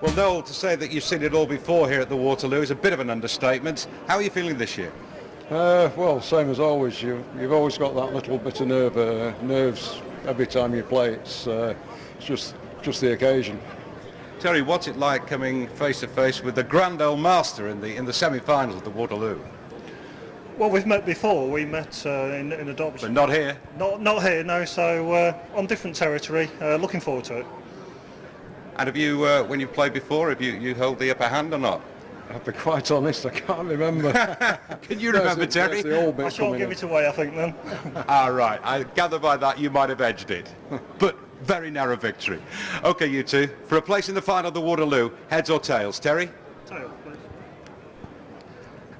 Well, Noel, to say that you've seen it all before here at the Waterloo is a bit of an understatement. How are you feeling this year? Well, same as always. You've always got that little bit of nerves every time you play. It's just the occasion. Terry, what's it like coming face to face with the grand old master in the semi-finals of the Waterloo? Well, we've met before. We met in adoption. But not here. Not here, no. So on different territory. Looking forward to it. And have you, when you've played before, have you held the upper hand or not? I'll be quite honest, I can't remember. Can you remember, Terry? I shan't give it away, I think, then. Right. I gather by that you might have edged it. But very narrow victory. OK, you two. For a place in the final of the Waterloo, heads or tails? Terry? Tails, please.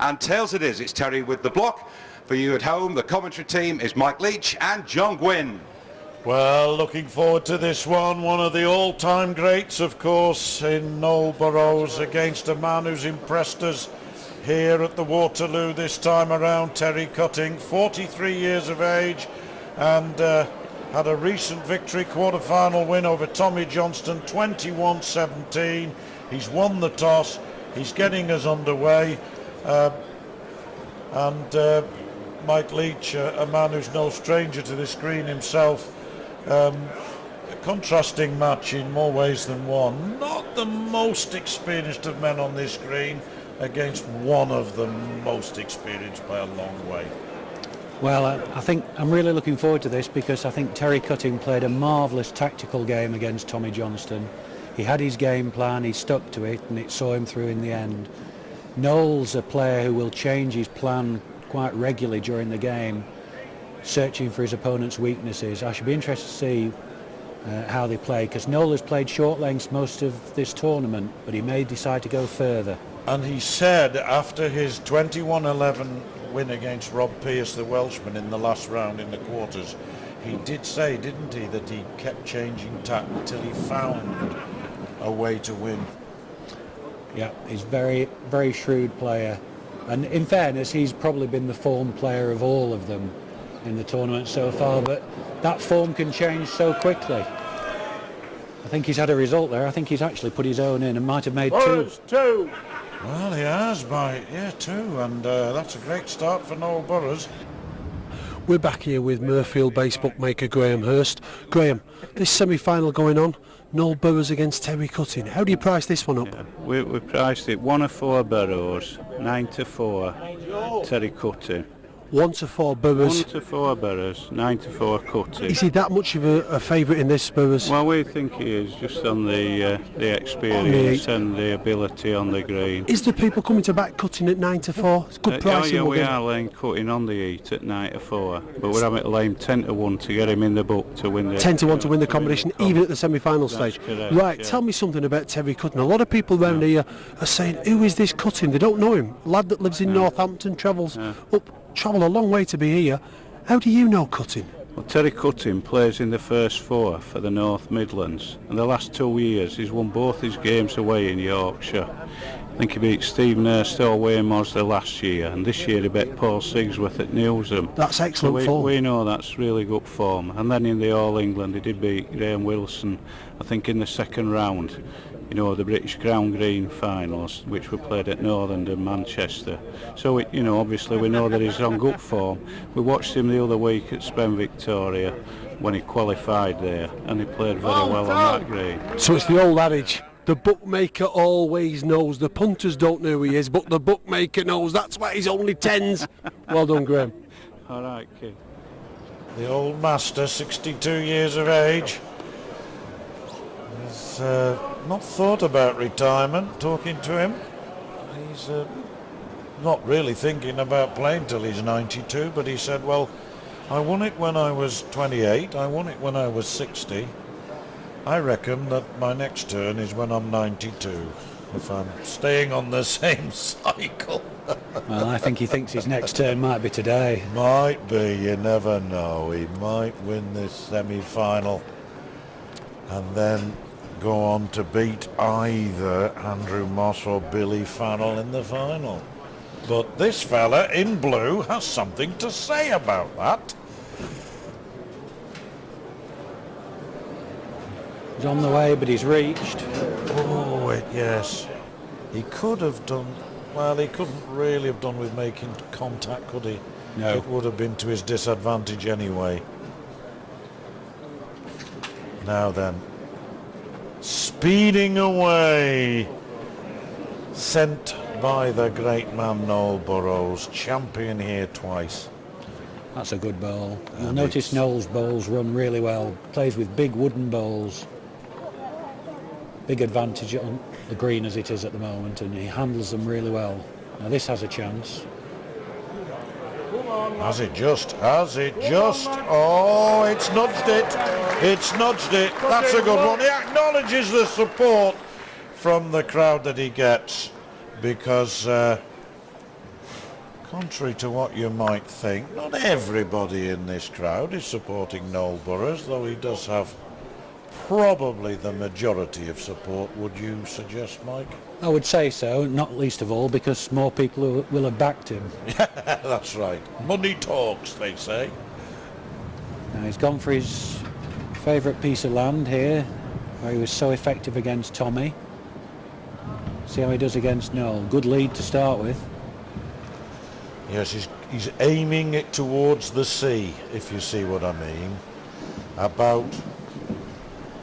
And tails it is. It's Terry with the block. For you at home, the commentary team is Mike Leach and John Gwynn. Well, looking forward to this one. One of the all-time greats, of course, in Noel Burrows against a man who's impressed us here at the Waterloo this time around, Terry Cutting, 43 years of age, and had a recent victory, quarter-final win over Tommy Johnston, 21-17. He's won the toss. He's getting us underway. And Mike Leach, a man who's no stranger to this green himself, a contrasting match in more ways than one. Not the most experienced of men on this green against one of the most experienced by a long way. Well, I think I'm really looking forward to this because I think Terry Cutting played a marvellous tactical game against Tommy Johnston. He had his game plan, he stuck to it, and it saw him through in the end. Noel's a player who will change his plan quite regularly during the game, searching for his opponent's weaknesses. I should be interested to see how they play, because Noel has played short lengths most of this tournament, but he may decide to go further. And he said after his 21-11 win against Rob Pearce, the Welshman, in the last round in the quarters, he did say, didn't he, that he kept changing tack until he found a way to win. Yeah, he's very, very shrewd player. And in fairness, he's probably been the form player of all of them in the tournament so far, but that form can change so quickly. I think he's had a result there. I think he's actually put his own in and might have made two. Well, he has by, two, and that's a great start for Noel Burrows. We're back here with Murfield-based bookmaker Graham Hurst. Graham, this semi-final going on, Noel Burrows against Terry Cutting. How do you price this one up? Yeah, we priced it 1-4 Burrows, 9-4 Terry Cutting. 1-4 Burrows. 1-4 Burrows, 9-4 Cutting. Is he that much of a favourite in this, Burrows? Well, we think he is, just on the experience and the ability on the green. Is there people coming to back Cutting at 9-4? It's good pricing. Yeah, we are laying Cutting on the heat at 9-4, but we're having to lay him 10-1 to get him in the book to win the 10-1 to win the competition, even at the semi-final stage. Correct, right, yeah. Tell me something about Terry Cutting. A lot of people around here are saying, who is this Cutting? They don't know him. A lad that lives in Northampton, travels travel a long way to be here. How do you know Cutting? Well, Terry Cutting plays in the first four for the North Midlands, and the last 2 years he's won both his games away in Yorkshire. I think he beat Steve Nurstall away in Mosda last year, and this year he beat Paul Sigsworth at Newsham. That's excellent form. We know that's really good form. And then in the All England he did beat Graham Wilson, I think in the second round, the British Crown Green finals, which were played at Northern and Manchester. So, obviously we know that he's on good form. We watched him the other week at Spen Victoria when he qualified there, and he played very well on that green. So it's the old adage, the bookmaker always knows. The punters don't know who he is, but the bookmaker knows. That's why he's only tens. Well done, Graham. All right, kid. The old master, 62 years of age, has not thought about retirement. Talking to him, he's not really thinking about playing till he's 92, but he said, well, I won it when I was 28, I won it when I was 60. I reckon that my next turn is when I'm 92, if I'm staying on the same cycle. Well, I think he thinks his next turn might be today. Might be, you never know. He might win this semi-final and then go on to beat either Andrew Moss or Billy Farrell in the final. But this fella in blue has something to say about that. He's on the way, but he's reached. Oh, it Yes, he could have done. Well, he couldn't really have done with making contact, could he? No. It would have been to his disadvantage anyway. Now then, speeding away, sent by the great man Noel Burrows, champion here twice. That's a good bowl. You'll And notice it's- Noel's bowls run really well. Plays with big wooden bowls. Big advantage on the green as it is at the moment, and he handles them really well. Now this has a chance. Has it just? Has it just? Oh, it's nudged it. It's nudged it. That's a good one. He acknowledges the support from the crowd that he gets, because contrary to what you might think, not everybody in this crowd is supporting Noel Burrows, though he does have probably the majority of support, would you suggest, Mike? I would say so, not least of all because more people will have backed him. That's right. Money talks, they say. Now he's gone for his favourite piece of land here, where he was so effective against Tommy. See how he does against Noel. Good lead to start with. Yes, he's aiming it towards the sea, if you see what I mean. About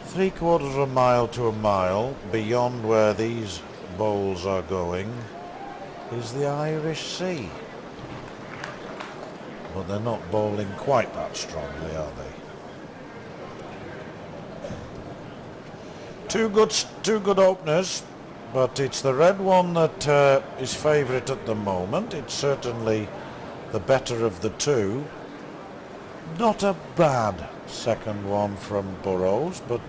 3/4 of a mile to a mile beyond where these bowls are going is the Irish Sea. But they're not bowling quite that strongly, are they? Two good openers, but it's the red one that is favourite at the moment. It's certainly the better of the two. Not a bad second one from Burrows, but,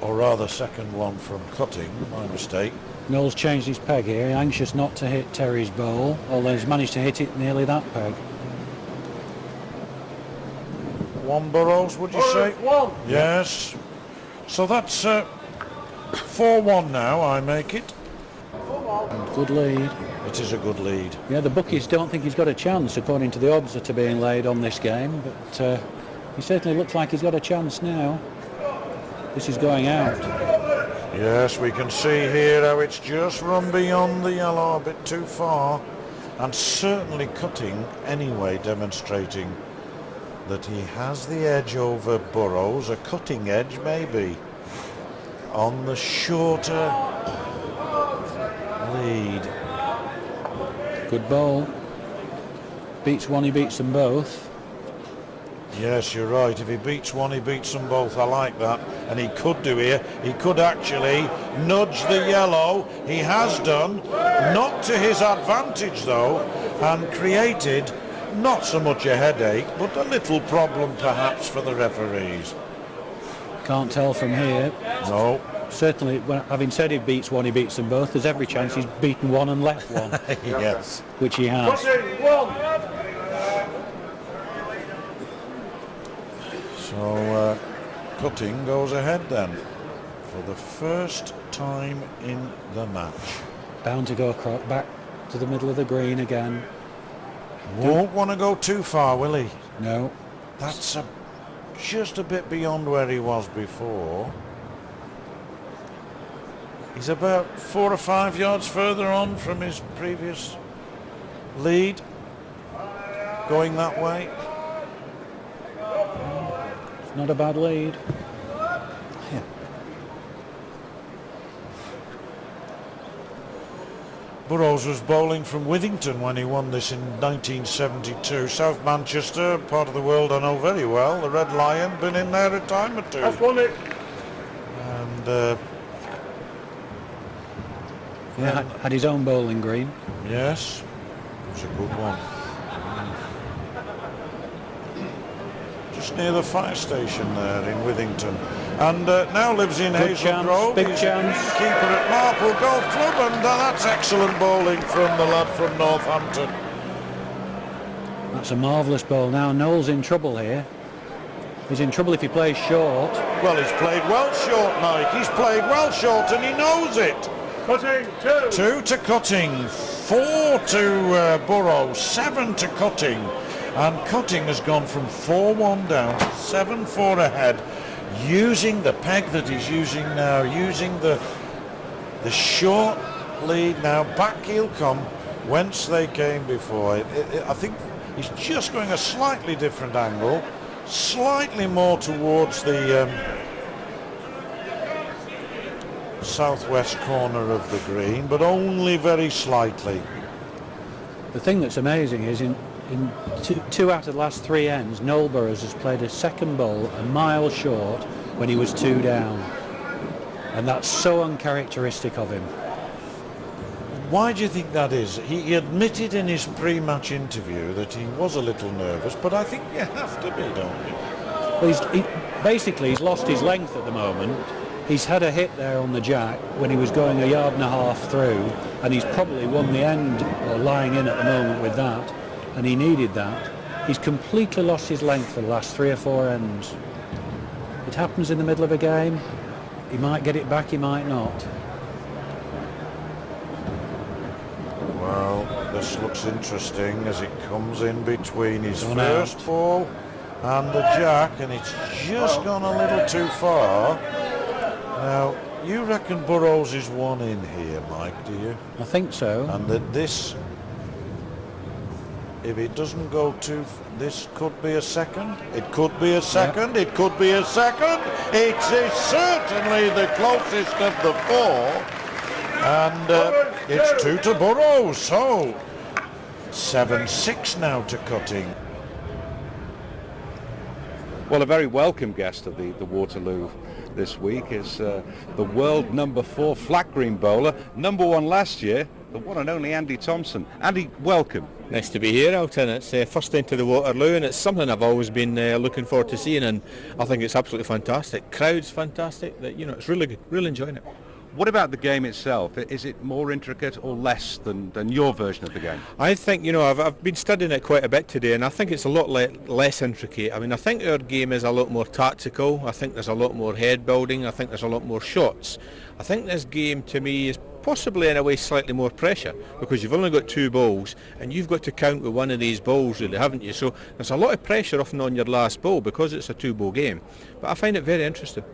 or rather second one from Cutting, my mistake. Noel's changed his peg here, anxious not to hit Terry's bowl, although he's managed to hit it nearly that peg. One Burrows, would you say? One. Yes. So that's 4-1 now, I make it. Good lead. It is a good lead. Yeah, the bookies don't think he's got a chance according to the odds that are being laid on this game, but he certainly looks like he's got a chance now. This is going out. Yes, we can see here how it's just run beyond the yellow a bit too far, and certainly Cutting anyway, demonstrating that he has the edge over Burrows, a cutting edge maybe, on the shorter lead. Good bowl. Beats one, he beats them both. Yes, you're right. If he beats one, he beats them both. I like that. And he could do here. He could actually nudge the yellow. He has done. Not to his advantage, though, and created not so much a headache, but a little problem, perhaps, for the referees. Can't tell from here. No. Certainly, having said he beats one, he beats them both. There's every chance he's beaten one and left one, Yes. which he has. So Cutting goes ahead then for the first time in the match. Bound to go back to the middle of the green again. Won't want to go too far, will he? No. That's just a bit beyond where he was before. He's about 4 or 5 yards further on from his previous lead, going that way. It's not a bad lead. Yeah. Burrows was bowling from Withington when he won this in 1972. South Manchester, part of the world I know very well. The Red Lion, been in there a time or two. I've won it. And Yeah, had his own bowling green. yes, it was a good one. Just near the fire station there in Withington. And now lives in Good Hazel chance, Grove. big He's chance. keeper at Marple Golf Club, and that's excellent bowling from the lad from Northampton. That's a marvellous bowl. Now Noel's in trouble here. He's in trouble if he plays short. Well, he's played well short, Mike. He's played well short, and he knows it. Cutting, 2 to Cutting, 4 to Burrows, 7 to Cutting, and Cutting has gone from 4-1 down to 7-4 ahead using the peg that he's using now, using the short lead now. Back he'll come whence they came before. I think he's just going a slightly different angle, slightly more towards the southwest corner of the green, but only very slightly. The thing that's amazing is in two out of the last 3 ends, Noel Burrows has played a second bowl a mile short when he was 2 down. And that's so uncharacteristic of him. Why do you think that is? He admitted in his pre-match interview that he was a little nervous, but I think you have to be, don't you? Well, basically he's lost his length at the moment. He's had a hit there on the jack when he was going 1.5 yards through, and he's probably won the end, or lying in at the moment with that, and he needed that. He's completely lost his length for the last 3 or 4 ends. It happens in the middle of a game. He might get it back, he might not. Well, this looks interesting as it comes in between his Gone first out. ball and the jack, and it's just gone a little too far. Now, you reckon Burrows is one in here, Mike, do you? I think so. And that this, if it doesn't go this could be a second. It could be a second. Yep. It could be a second. It is certainly the closest of the 4. And it's 2 to Burrows. So 7-6 now to Cutting. Well, a very welcome guest of the Waterloo this week is the world number 4 flat green bowler, number 1 last year, the one and only Andy Thompson. Andy, welcome. Nice to be here, Elton. It's first into the Waterloo, and it's something I've always been looking forward to seeing, and I think it's absolutely fantastic. Crowd's fantastic. That it's really good. Really enjoying it. What about the game itself? Is it more intricate or less than your version of the game? I think, I've been studying it quite a bit today, and I think it's a lot less intricate. I mean, I think our game is a lot more tactical. I think there's a lot more head building. I think there's a lot more shots. I think this game, to me, is possibly in a way slightly more pressure, because you've only got 2 bowls and you've got to count with one of these bowls, really, haven't you? So there's a lot of pressure often on your last bowl because it's a 2-bowl game. But I find it very interesting.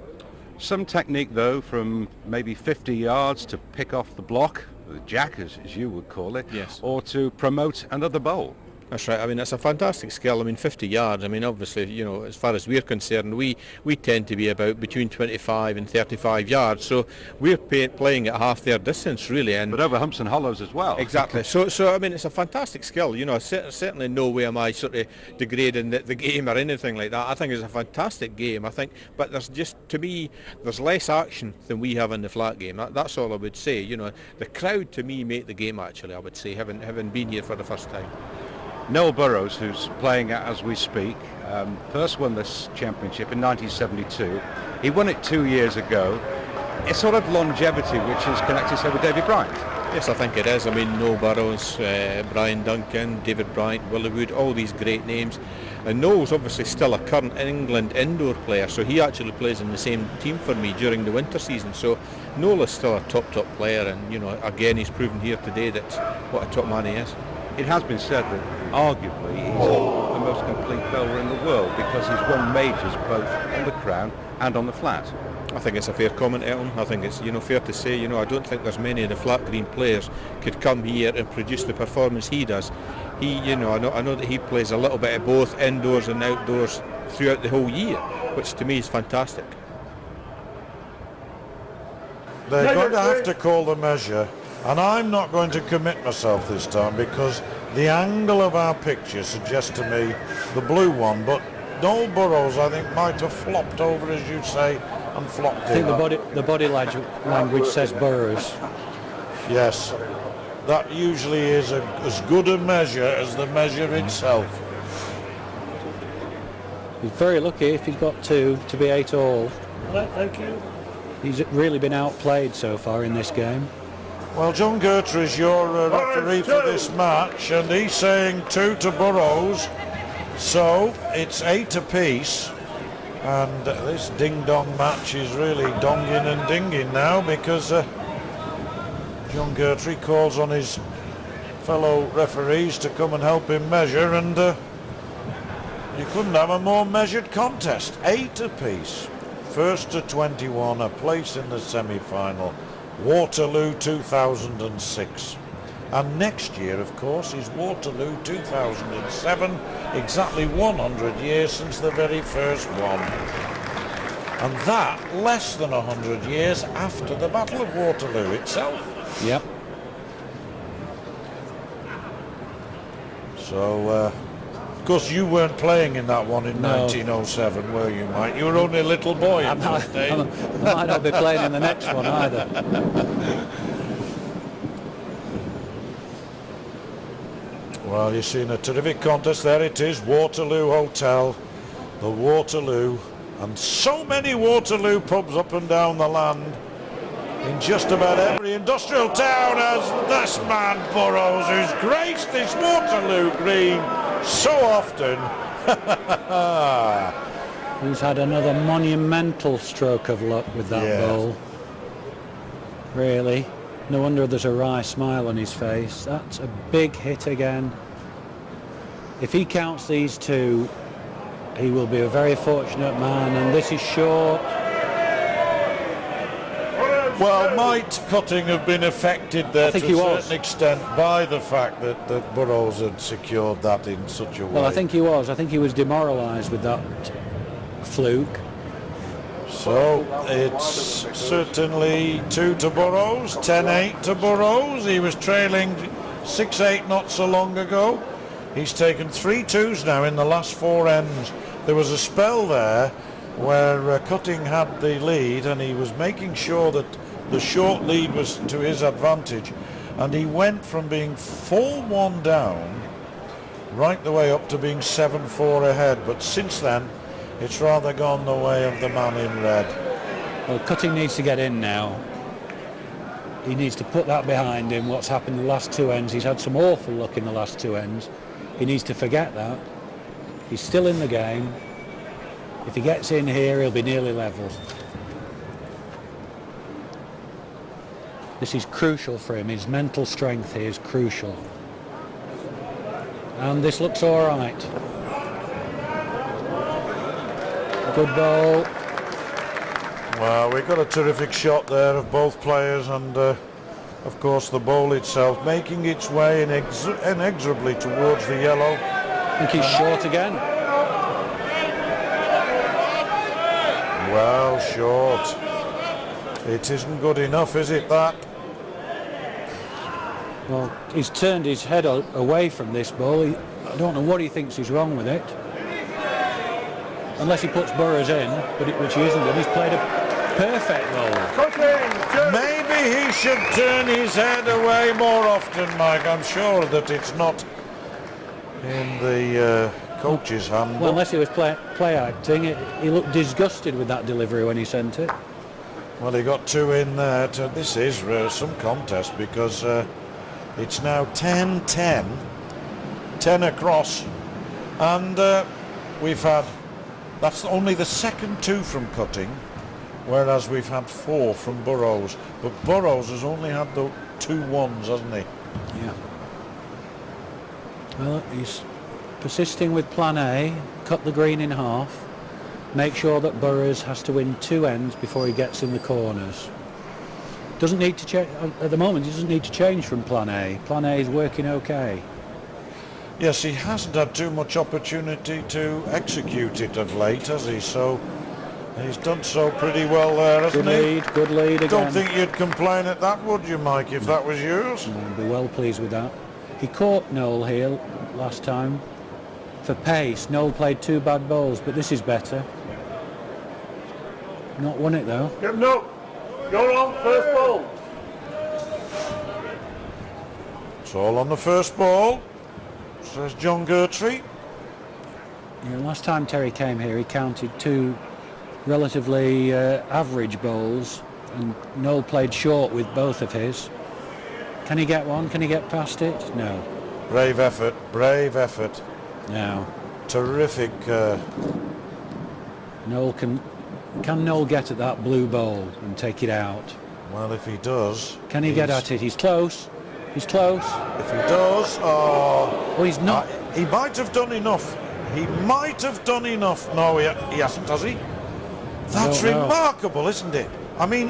Some technique, though, from maybe 50 yards to pick off the block, the jack, as you would call it, yes, or to promote another bowl. That's right. I mean, it's a fantastic skill. I mean, 50 yards, I mean, obviously, as far as we're concerned, we tend to be about between 25 and 35 yards. So we're playing at half their distance, really. But over humps and hollows as well. Exactly. So I mean, it's a fantastic skill. Certainly no way am I sort of degrading the game or anything like that. I think it's a fantastic game. I think, but there's just, to me, there's less action than we have in the flat game. That's all I would say. The crowd, to me, make the game, actually, I would say, having been here for the first time. Noel Burrows, who's playing as we speak, first won this championship in 1972. He won it 2 years ago. It's sort of longevity which is connected, say, with David Bryant. Yes, I think it is. I mean, Noel Burrows, Brian Duncan, David Bryant, Willie, all these great names. And Noel's obviously still a current England indoor player, so he actually plays in the same team for me during the winter season. So Noel is still a top player, and again, he's proven here today that what a top man he is. It has been said that arguably he's the most complete bowler in the world because he's won majors both on the crown and on the flat. I think it's a fair comment, Elton. I think it's fair to say, I don't think there's many of the flat green players could come here and produce the performance he does. He, I know that he plays a little bit of both indoors and outdoors throughout the whole year, which to me is fantastic. They're going to have to call the measure. And I'm not going to commit myself this time because the angle of our picture suggests to me the blue one, but Noel Burrows, I think, might have flopped over, as you say, and flopped in. I think the body language says Burrows. Yes, that usually is as good a measure as the measure itself. He's very lucky if he's got 2 to be 8 all. Thank you. He's really been outplayed so far in this game. Well, John Gertrude is your referee for this match, and he's saying 2 to Burrows, so it's 8 apiece, and this ding-dong match is really donging and dinging now because John Gertrude calls on his fellow referees to come and help him measure, and you couldn't have a more measured contest. 8 apiece. First to 21, a place in the semi-final. Waterloo 2006. And next year, of course, is Waterloo 2007, exactly 100 years since the very first one. And that less than 100 years after the Battle of Waterloo itself. Yep. So, of course, you weren't playing in that one in 1907, were you, Mike? You were only a little boy at that stage. I might not be playing in the next one either. Well, you've seen a terrific contest. There it is, Waterloo Hotel, the Waterloo, and so many Waterloo pubs up and down the land. In just about every industrial town as this man Burrows, who's graced this Waterloo green so often. Who's had another monumental stroke of luck with that ball. Really. No wonder there's a wry smile on his face. That's a big hit again. If he counts these two, he will be a very fortunate man, and this is short. Well, might Cutting have been affected there to a certain extent by the fact that Burrows had secured that in such a way? Well, I think he was. I think he was demoralised with that fluke. So it's certainly 2 to Burrows, 10-8 to Burrows. He was trailing 6-8 not so long ago. He's taken 3 twos now in the last 4 ends. There was a spell there where Cutting had the lead, and he was making sure that the short lead was to his advantage, and he went from being 4-1 down right the way up to being 7-4 ahead. But since then, it's rather gone the way of the man in red. Well, Cutting needs to get in now. He needs to put that behind him, what's happened in the last 2 ends. He's had some awful luck in the last 2 ends. He needs to forget that. He's still in the game. If he gets in here, he'll be nearly level. This is crucial for him. His mental strength here is crucial. And this looks all right. Good ball. Well, we've got a terrific shot there of both players, and of course the ball itself making its way inexorably towards the yellow. I think he's short again. Well, short. It isn't good enough, is it, that? Well, he's turned his head away from this ball. I don't know what he thinks is wrong with it. Unless he puts Burrows in, which he isn't, and he's played a perfect ball. Maybe he should turn his head away more often, Mike. I'm sure that it's not in the coach's handbook. Well, unless he was play acting, he looked disgusted with that delivery when he sent it. Well, he got 2 in there. This is some contest, because it's now 10-10, 10 across, and we've had, that's only the second 2 from Cutting, whereas we've had 4 from Burrows. But Burrows has only had the 2 ones, hasn't he? Yeah. Well, he's persisting with plan A, cut the green in half, make sure that Burrows has to win 2 ends before he gets in the corners. Doesn't need to change, at the moment he doesn't need to change from plan A. Plan A is working okay. Yes, he hasn't had too much opportunity to execute it of late, has he? So he's done so pretty well there, hasn't he? Good lead again. Don't think you'd complain at that, would you, Mike, if that was yours? I'd be well pleased with that. He caught Noel here last time for pace. Noel played 2 bad balls, but this is better. Not won it though. Yep, no. You're on first ball. It's all on the first ball, says John Gertry. Yeah, last time Terry came here, he counted 2 relatively average bowls, and Noel played short with both of his. Can he get one? Can he get past it? No. Brave effort, brave effort. No. Terrific. Noel can Noel get at that blue bowl and take it out? Well, if he does... Can he get at it? He's close. He's close. If he does... Oh, he's not. He might have done enough. He might have done enough. No, he hasn't, has he? That's don't know. remarkable, isn't it? I mean,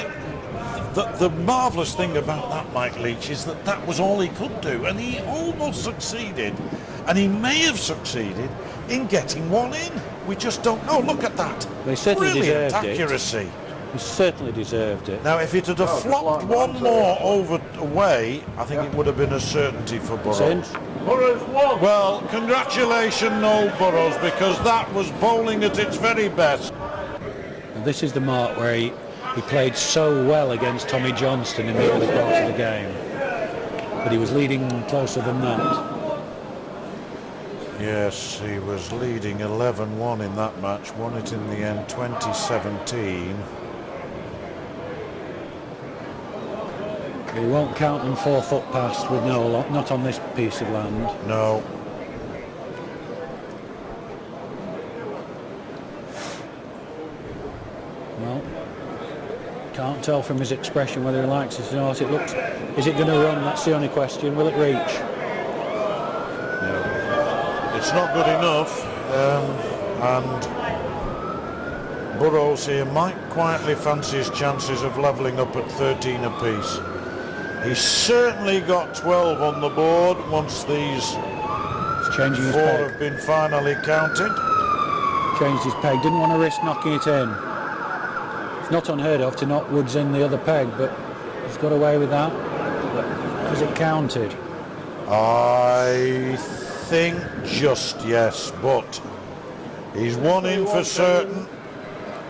the marvellous thing about that, Mike Leach, is that that was all he could do, and he almost succeeded, and he may have succeeded in getting one in. We just don't know. Look at that. They certainly Brilliant deserved it. accuracy. He certainly deserved it. Now, if it had flopped one more away, I think it would have been a certainty for Burrows. Since Burrows 1. Well, congratulations, Noel Burrows, because that was bowling at its very best. and this is the mark where he played so well against Tommy Johnston in the early part of the game. But he was leading closer than that. Yes, he was leading 11-1 in that match, won it in the end 2017. We won't count them 4 foot past with Noel, not on this piece of land. No. Well, can't tell from his expression whether he likes it or not. It looks, is it going to run? That's the only question. Will it reach? No. It's not good enough. And Burrows here might quietly fancy his chances of levelling up at 13 apiece. He's certainly got 12 on the board once these Changing his 4 peg. have been finally counted. Changed his peg. Didn't want to risk knocking it in. It's not unheard of to knock Woods in the other peg, but he's got away with that because it counted. I think just yes, but he's one in for certain,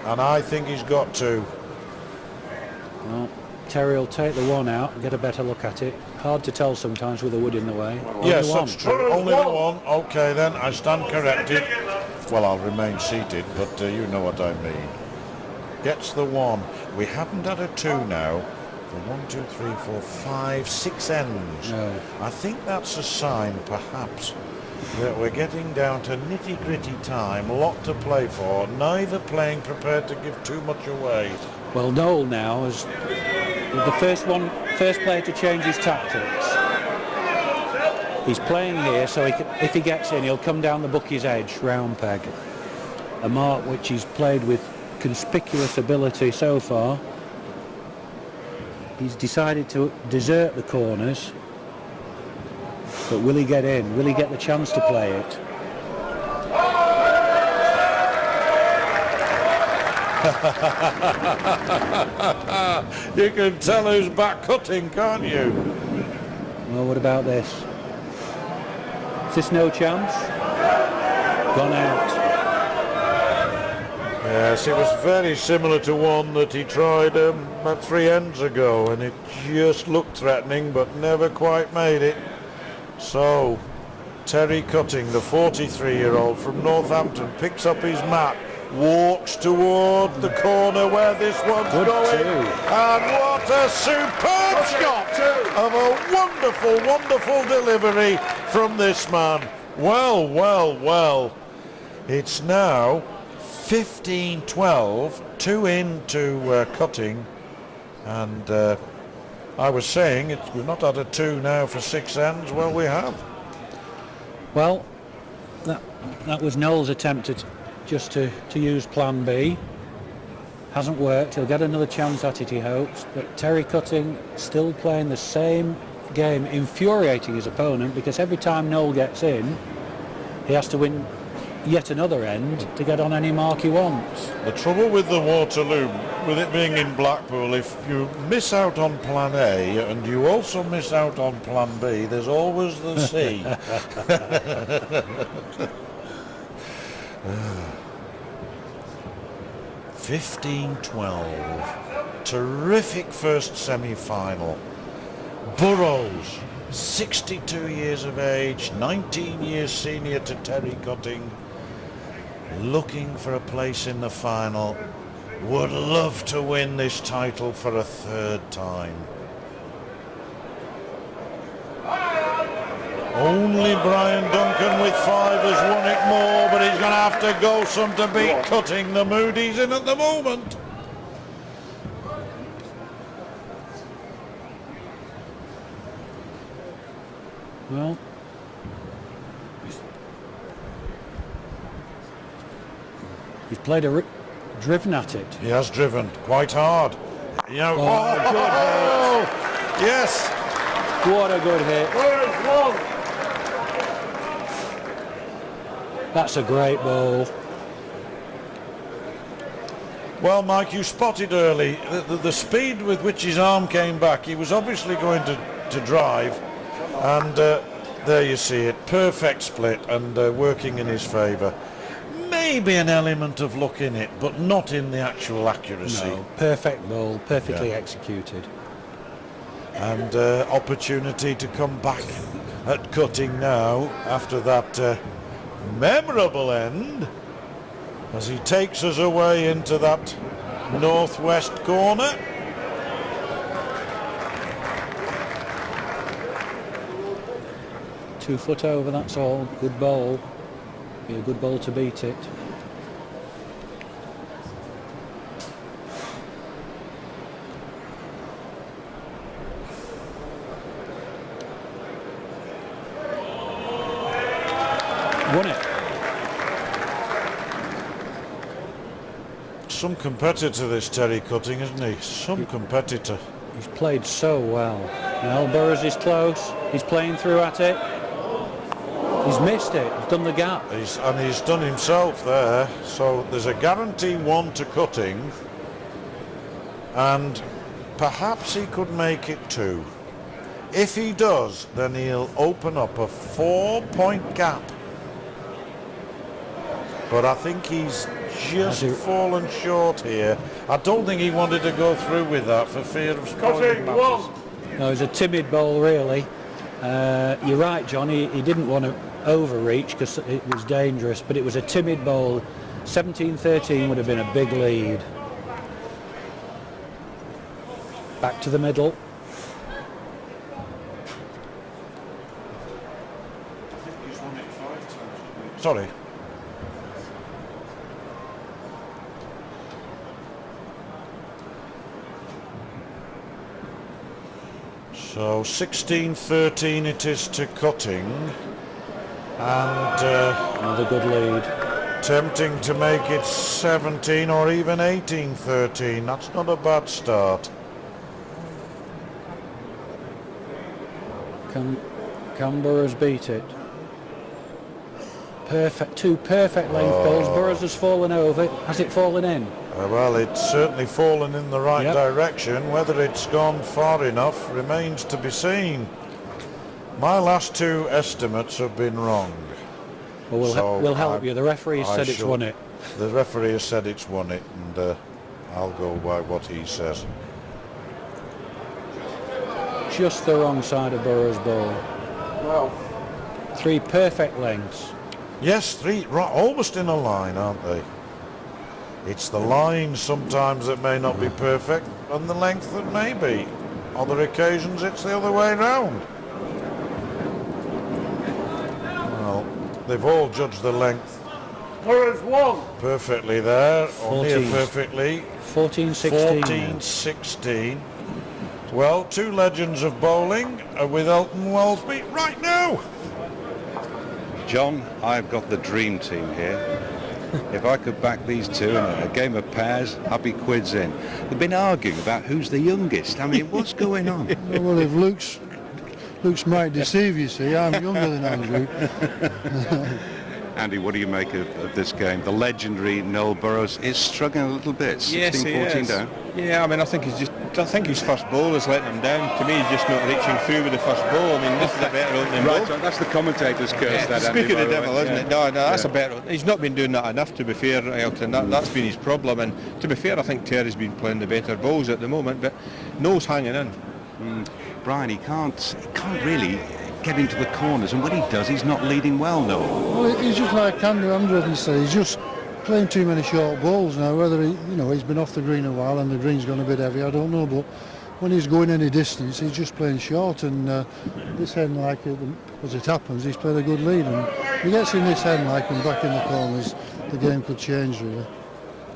and I think he's got 2. Well, Terry will take the 1 out and get a better look at it. Hard to tell sometimes with a wood in the way. Yes, Only that's one. true. Only the 1. Okay, then I stand corrected. Well, I'll remain seated, but you know what I mean. Gets the 1. We haven't had a 2 now. The 1, 2, 3, 4, 5, 6 ends. No. I think that's a sign, perhaps, that we're getting down to nitty-gritty time. A lot to play for. Neither playing prepared to give too much away. Well, Noel now is the first player to change his tactics. He's playing here, so if he gets in, he'll come down the bookie's edge, round peg. A mark which he's played with conspicuous ability so far. He's decided to desert the corners, but will he get in? Will he get the chance to play it? You can tell who's back cutting, can't you? Well, what about this? Is this no chance? Gone out. Yes, it was very similar to one that he tried about 3 ends ago, and it just looked threatening but never quite made it. So Terry Cutting, the 43-year-old from Northampton, picks up his mat, walks toward the corner where this one's Good going, too. and what a superb shot of a wonderful, wonderful delivery from this man. Well, well, well. It's now 15-12, 2 into Cutting, and I was saying we've not had a 2 now for 6 ends. Well, we have. Well, that was Noel's attempt at just to use plan B. Hasn't worked. He'll get another chance at it, he hopes. But Terry Cutting still playing the same game, infuriating his opponent, because every time Noel gets in, he has to win yet another end to get on any mark he wants. The trouble with the Waterloo, with it being in Blackpool, if you miss out on plan A and you also miss out on plan B, there's always the C. 15-12. Terrific first semi-final. Burrows, 62 years of age, 19 years senior to Terry Cutting, looking for a place in the final, would love to win this title for a 3rd time. Only Brian Duncan with 5 has won it more, but he's going to have to go some to beat Cutting, the mood he's in at the moment. Well, he's played a driven at it. He has driven quite hard. You know, Good hit. yes. What a good hit. Burrows 1. That's a great ball. Well, Mike, you spotted early the speed with which his arm came back. He was obviously going to drive, and there you see it. Perfect split and working in his favour. Maybe an element of luck in it, but not in the actual accuracy. No, perfect ball, perfectly executed. And opportunity to come back at cutting now after that memorable end, as he takes us away into that northwest corner. Two foot over, that's all. Good ball. Be a good ball to beat it. Won it. Some competitor, this Terry Cutting, isn't he? Some competitor. He's played so well. Noel Burrows is close. He's playing through at it. He's missed it. He's done the gap. He's done himself there. So there's a guarantee 1 to Cutting, and perhaps he could make it 2. If he does, then he'll open up a 4-point gap. But I think he's just fallen short here. I don't think he wanted to go through with that for fear of spoiling matters. No, it was a timid ball, really. You're right, John. He didn't want to overreach because it was dangerous, but it was a timid ball. 17-13 would have been a big lead. Back to the middle. Sorry. So 16-13 it is to Cutting, and another good lead. Tempting to make it 17 or even 18-13. That's not a bad start. Can Burrows beat it? Perfect, 2 perfect length balls. Burrows has fallen over. Has it fallen in? Well, it's certainly fallen in the right direction. Whether it's gone far enough remains to be seen. My last 2 estimates have been wrong. Well, we'll help you. The referee said it's won it. The referee has said it's won it, and I'll go by what he says. Just the wrong side of Burrows' ball. Well, 3 perfect lengths. Yes, 3 almost in a line, aren't they? It's the line sometimes that may not be perfect, and the length that may be. Other occasions it's the other way round. Well, they've all judged the length Burrows 1. perfectly there, or near perfectly. 14-16. 14-16. Well, 2 legends of bowling with Elton Wellesby right now. John, I've got the dream team here. If I could back these 2 in a game of pairs, I'd be quids in. They've been arguing about who's the youngest. I mean, what's going on? Well, if Luke's might deceive you, see, I'm younger than Andrew. Andy, what do you make of this game? The legendary Noel Burrows is struggling a little bit. 16-14 down. Yeah, I mean, I think his first ball is letting him down. To me, he's just not reaching through with the first ball. I mean, this is a better opening ball. Right, so that's the commentator's curse. That Speak of the Andy, devil, isn't it? No, that's a better. He's not been doing that enough, to be fair, Elton. That's been his problem. And to be fair, I think Terry's been playing the better balls at the moment, but Noel's hanging in. Brian, he can't really get into the corners, and when he does, he's not leading well, Noel. Well, he's just like Andrew said, he's just playing too many short balls now. Whether he's been off the green a while and the green's gone a bit heavy, I don't know, but when he's going any distance, he's just playing short. And this hen, like as it happens, he's played a good lead, and if he gets in this hen like and back in the corners, the game could change really.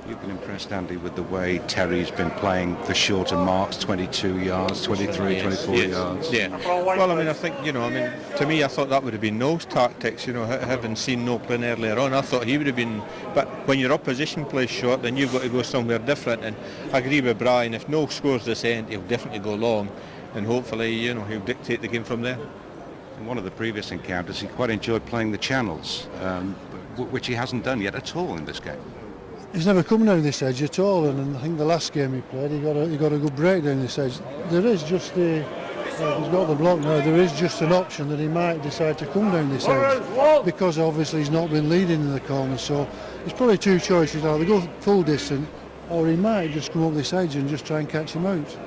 You've been impressed, Andy, with the way Terry's been playing the shorter marks, 22 yards, 23, 24 yards. Yeah. Well, I mean, I think, to me, I thought that would have been Noel's tactics, having seen Noel playing earlier on. I thought he would have been, but when your opposition plays short, then you've got to go somewhere different. And I agree with Brian, if Noel scores this end, he'll definitely go long, and hopefully, he'll dictate the game from there. In one of the previous encounters, he quite enjoyed playing the channels, which he hasn't done yet at all in this game. He's never come down this edge at all, and I think the last game he played, he got a good break down this edge. There is just he's got the block now. There is just an option that he might decide to come down this edge, because obviously he's not been leading in the corner. So there's probably two choices: either go full distance, or he might just come up this edge and just try and catch him out.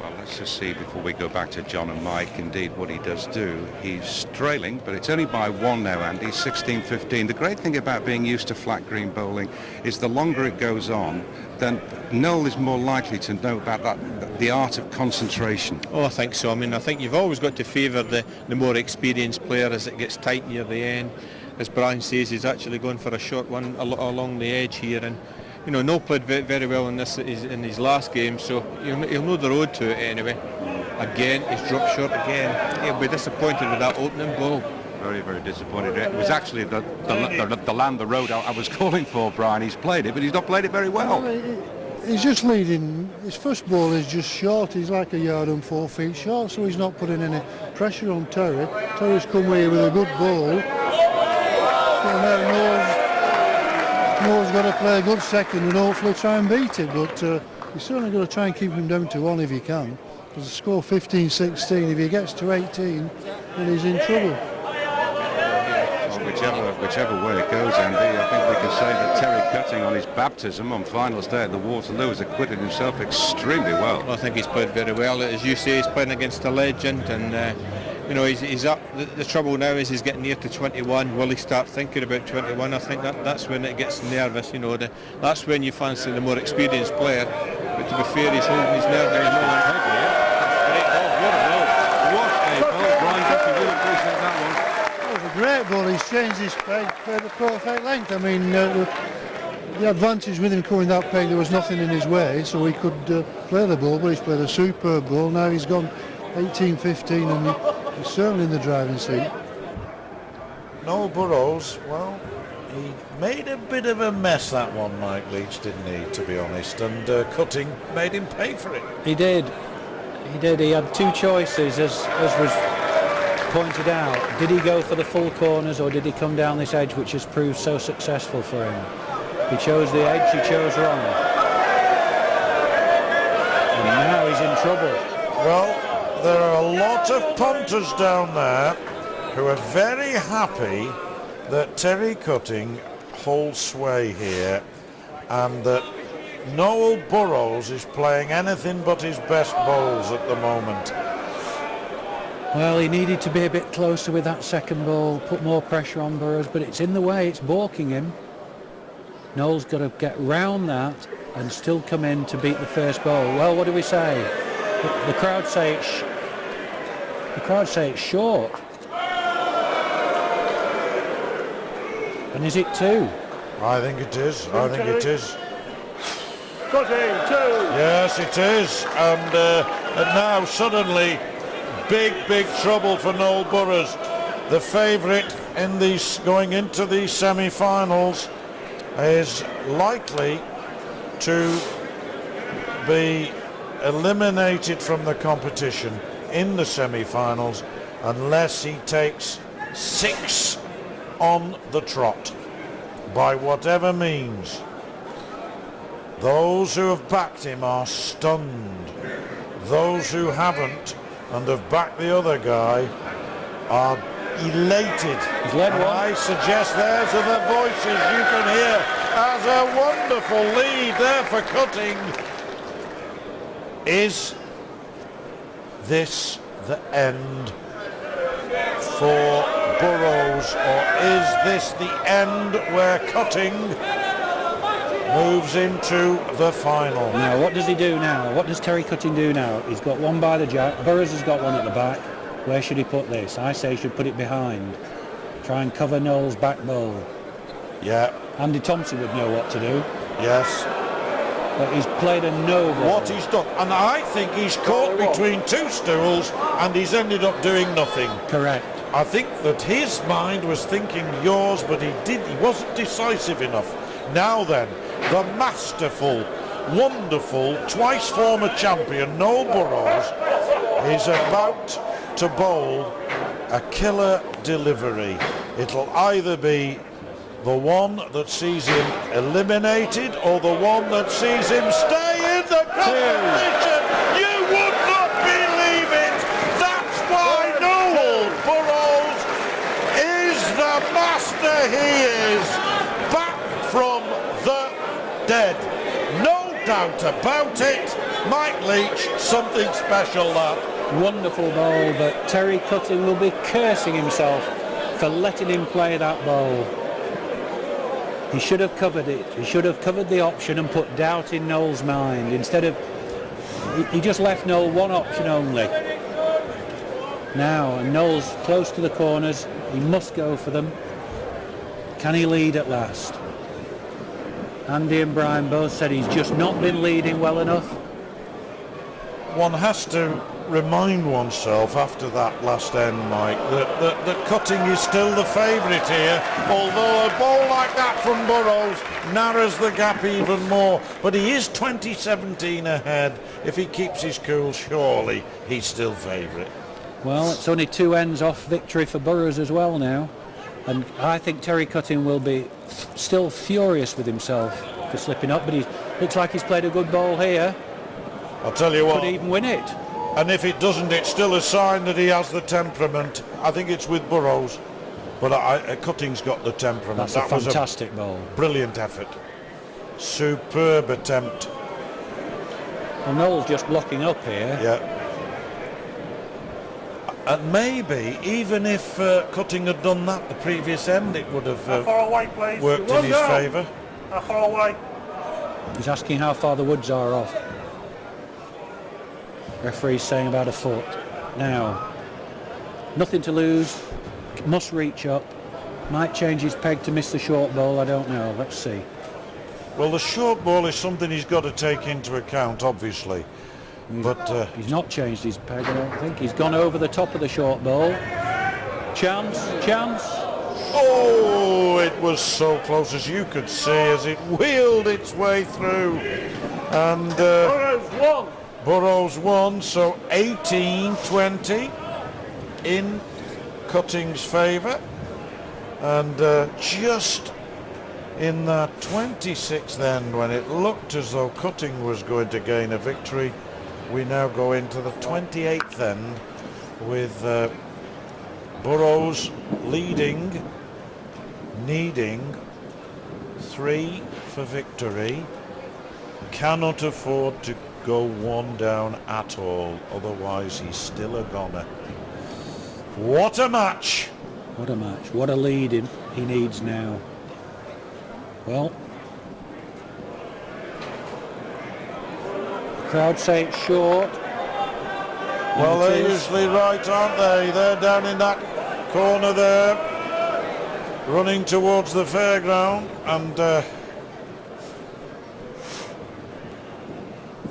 Well, let's just see before we go back to John and Mike, indeed, what he does do. He's trailing, but it's only by one now, Andy, 16-15. The great thing about being used to flat green bowling is the longer it goes on, then Noel is more likely to know about the art of concentration. Oh, I think so. I think you've always got to favour the more experienced player as it gets tight near the end. As Brian says, he's actually going for a short one along the edge here, and Noel played very well in his last game, so he'll know the road to it anyway. Again, he's dropped short again. He'll be disappointed with that opening ball. Very, very disappointed. It was actually the land, the road I was calling for, Brian. He's played it, but he's not played it very well. He's just leading. His first ball is just short. He's like a yard and 4 feet short, so he's not putting any pressure on Terry. Terry's come here with a good ball. Noel's got to play a good second and hopefully try and beat it, but he's certainly got to try and keep him down to 1 if he can, because the score 15-16, if he gets to 18, then he's in trouble. Well, whichever way it goes, Andy, I think we can say that Terry Cutting on his baptism on finals day at the Waterloo has acquitted himself extremely well. I think he's played very well. As you say, he's playing against a legend, and he's up. The trouble now is he's getting near to 21. Will he start thinking about 21? I think that's when it gets nervous. That's when you fancy the more experienced player. But to be fair, he's holding his nerve at the moment. What a ball! Brian Duffy, really appreciate that one. That was a great ball. He's changed his peg, played the perfect length. I mean, the advantage with him coming that peg, there was nothing in his way, so he could play the ball. But he's played a superb ball. Now he's gone 18-15 and he's certainly in the driving seat. Noel Burrows, well, he made a bit of a mess, that one, Mike Leach, didn't he, to be honest, and Cutting made him pay for it. He did. He had two choices, as was pointed out. Did he go for the full corners, or did he come down this edge, which has proved so successful for him? He chose the edge, he chose wrong. And now he's in trouble. Well, there are a lot of punters down there who are very happy that Terry Cutting holds sway here, and that Noel Burrows is playing anything but his best bowls at the moment. Well, he needed to be a bit closer with that second ball, put more pressure on Burrows, but it's in the way, it's balking him. Noel's got to get round that and still come in to beat the first ball. Well, what do we say? The crowd say it's short. And is it two? I think it is. I think it is. Cutting, two. Yes, it is. And now suddenly, big trouble for Noel Burrows, the favourite in these going into these semi-finals, is likely to be eliminated from the competition in the semi-finals unless he takes 6 on the trot by whatever means. Those who have backed him are stunned. Those who haven't and have backed the other guy are elated. He's led one. I suggest there's the voices you can hear as a wonderful lead there for Cutting. Is this the end for Burrows, or is this the end where Cutting moves into the final? Now, what does he do now? What does Terry Cutting do now? He's got one by the jack. Burrows has got one at the back. Where should he put this? I say he should put it behind. Try and cover Noel's back bowl. Yeah. Andy Thompson would know what to do. Yes. But he's played a no ball. What he's done, and I think he's caught between two stools and he's ended up doing nothing. Correct. I think that his mind was thinking yours, but he wasn't decisive enough. Now then, the masterful, wonderful, twice former champion Noel Burrows is about to bowl a killer delivery. It'll either be the one that sees him eliminated or the one that sees him stay in the competition. You would not believe it. That's why Noel Burrows is the master he is, back from the dead. No doubt about it. Mike Leach, something special that. Wonderful bowl, but Terry Cutting will be cursing himself for letting him play that bowl. He should have covered it. He should have covered the option and put doubt in Noel's mind. Instead of, he just left Noel one option only. Now, and Noel's close to the corners. He must go for them. Can he lead at last? Andy and Brian both said he's just not been leading well enough. One has to remind oneself after that last end, Mike, that Cutting is still the favourite here, although a ball like that from Burrows narrows the gap even more. But he is 20-17 ahead. If he keeps his cool, surely he's still favourite. Well, it's only 2 ends off victory for Burrows as well now. And I think Terry Cutting will be still furious with himself for slipping up, but he looks like he's played a good ball here. I'll tell you what. Could even win it. And if it doesn't, it's still a sign that he has the temperament. I think it's with Burrows, but Cutting's got the temperament. That's a fantastic ball. Brilliant effort. Superb attempt. Well, Noel's just blocking up here. Yeah. And maybe, even if Cutting had done that the previous end, it would have far away, please. worked in his favour. How far away? He's asking how far the woods are off. Referee's saying about a foot. Now, nothing to lose. Must reach up. Might change his peg to miss the short ball. I don't know. Let's see. Well, the short ball is something he's got to take into account, obviously. But he's not changed his peg, I don't think. He's gone over the top of the short ball. Chance. Oh, it was so close, as you could see, as it wheeled its way through. And Burrows won, so 18-20 in Cutting's favour. And just in that 26th end, when it looked as though Cutting was going to gain a victory, we now go into the 28th end with Burrows leading, needing 3 for victory, cannot afford to go 1 down at all, otherwise he's still a goner. What a match! What a match. What a lead he needs now. Well, the crowd say it's short. Well, they're usually right, aren't they? They're down in that corner there, running towards the fairground, and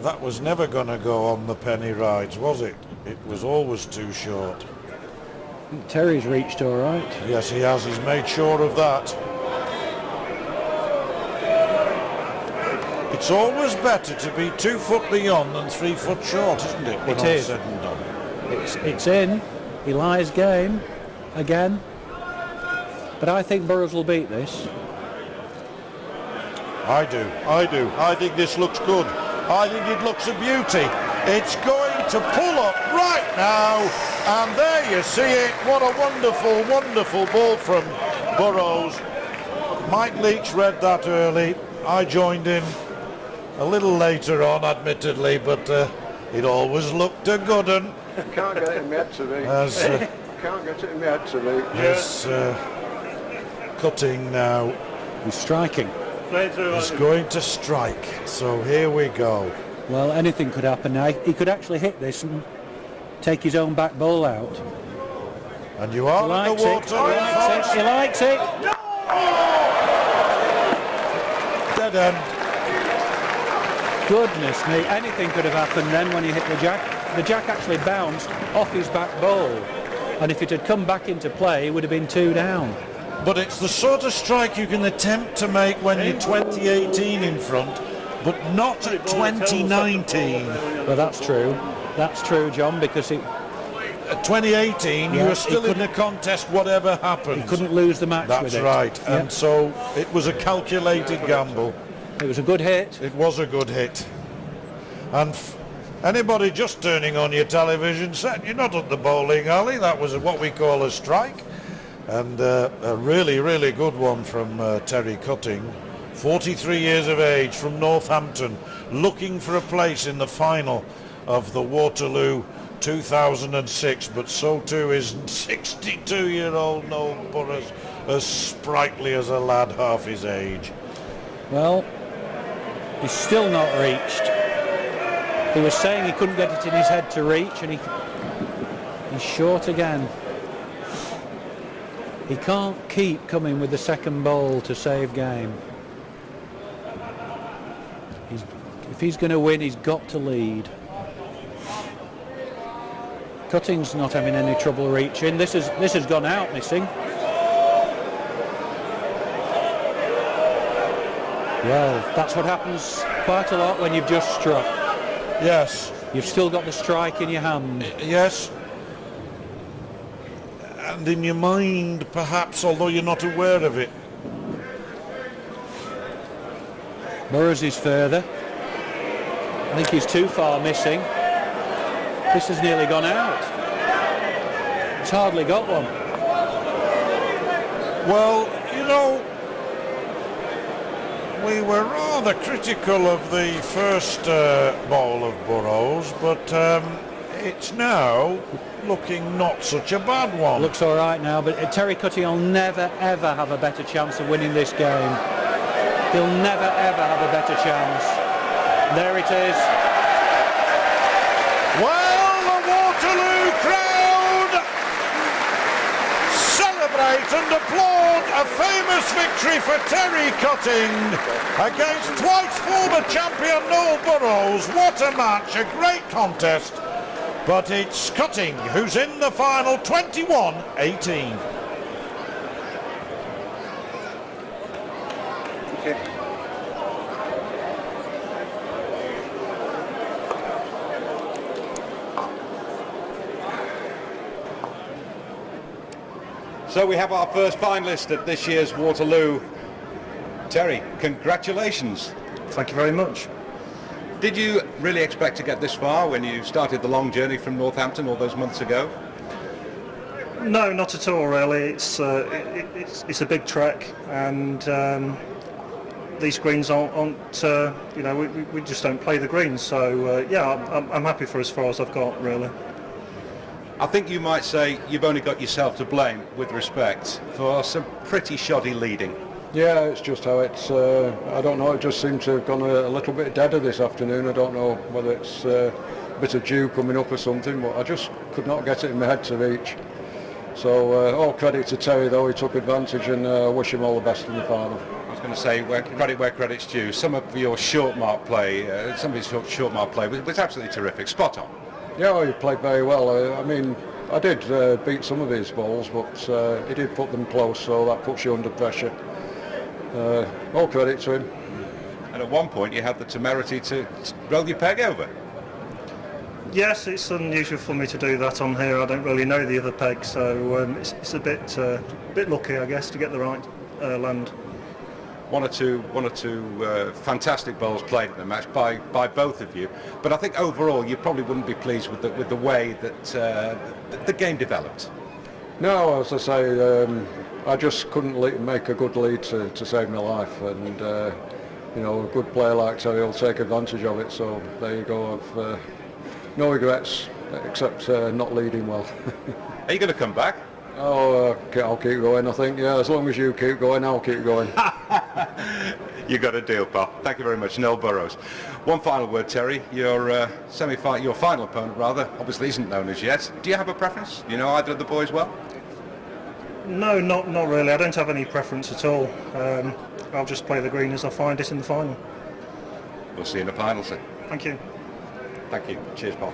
that was never going to go on the penny rides, was it? It was always too short. Terry's reached all right. Yes, he has. He's made sure of that. It's always better to be 2 foot beyond than 3 foot short, isn't it? It is. Said and done. It's in. He lies game again. But I think Burrows will beat this. I do. I think this looks good. I think it looks a beauty. It's going to pull up right now, and there you see it. What a wonderful, wonderful ball from Burrows. Mike Leach read that early. I joined him a little later on, admittedly, but it always looked a good one. Can't get it in my head to me. Can't get it in my head to me. Yes, Cutting now. He's striking. He's going to strike. So here we go. Well, anything could happen now. He could actually hit this and take his own back ball out. And you are at the Waterloo. He likes it. Dead end. Goodness me, anything could have happened then when he hit the jack. The jack actually bounced off his back ball, and if it had come back into play, it would have been 2 down. But it's the sort of strike you can attempt to make when you're 2018 in front, but not at 2019. Well, that's true, John, because at 2018, you were still in the contest, whatever happened. He couldn't lose the match with it. That's right, and so it was a calculated gamble. It was a good hit. It was a good hit. And anybody just turning on your television set, you're not at the bowling alley. That was what we call a strike. And a really, really good one from Terry Cutting. 43 years of age, from Northampton, looking for a place in the final of the Waterloo 2006, but so too is 62-year-old Noel Burrows, as sprightly as a lad half his age. Well, he's still not reached. He was saying he couldn't get it in his head to reach, and he's short again. He can't keep coming with the second bowl to save game. If he's going to win, he's got to lead. Cutting's not having any trouble reaching. This has gone out missing. Well, that's what happens quite a lot when you've just struck. Yes. You've still got the strike in your hand. Yes. And in your mind, perhaps, although you're not aware of it. Burrows is further. I think he's too far missing. This has nearly gone out. It's hardly got one. Well, you know, we were rather critical of the first bowl of Burrows, but it's now looking not such a bad one. Looks all right now, but Terry Cutting will never ever have a better chance of winning this game. He'll never ever have a better chance. There it is. Well, the Waterloo crowd celebrate and applaud a famous victory for Terry Cutting against twice former champion Noel Burrows. What a match, a great contest. But it's Cutting who's in the final, 21-18. Okay. So we have our first finalist at this year's Waterloo. Terry, congratulations. Thank you very much. Did you really expect to get this far when you started the long journey from Northampton all those months ago? No, not at all really. It's a big trek, and these greens aren't you know, we just don't play the greens. So yeah, I'm happy for as far as I've got really. I think you might say you've only got yourself to blame, with respect, for some pretty shoddy leading. Yeah, it's just how it's, I don't know, it just seemed to have gone a little bit deader this afternoon. I don't know whether it's a bit of dew coming up or something, but I just could not get it in my head to reach. So all credit to Terry though, he took advantage, and wish him all the best in the final. I was going to say, where credit's due. Some of your short mark play, short mark play was absolutely terrific, spot on. Yeah, well, he played very well. I mean, I did beat some of his balls, but he did put them close, so that puts you under pressure. All credit to him. And at one point you had the temerity to roll your peg over. Yes, it's unusual for me to do that on here. I don't really know the other peg, so it's a bit lucky, I guess, to get the right land. One or two fantastic bowls played in the match by both of you, but I think overall you probably wouldn't be pleased with the way that the game developed. No, as I say, I just couldn't make a good lead to save my life, and you know, a good player like Terry will take advantage of it. So there you go. I've no regrets except not leading well. Are you going to come back? Oh, I'll keep going, I think. Yeah, as long as you keep going, I'll keep going. You got a deal, pal. Thank you very much, Noel Burrows. One final word, Terry. Your your final opponent, rather, obviously isn't known as yet. Do you have a preference? Do you know either of the boys well? No, not really. I don't have any preference at all. I'll just play the green as I find it in the final. We'll see you in the final, sir. Thank you. Thank you. Cheers, Paul.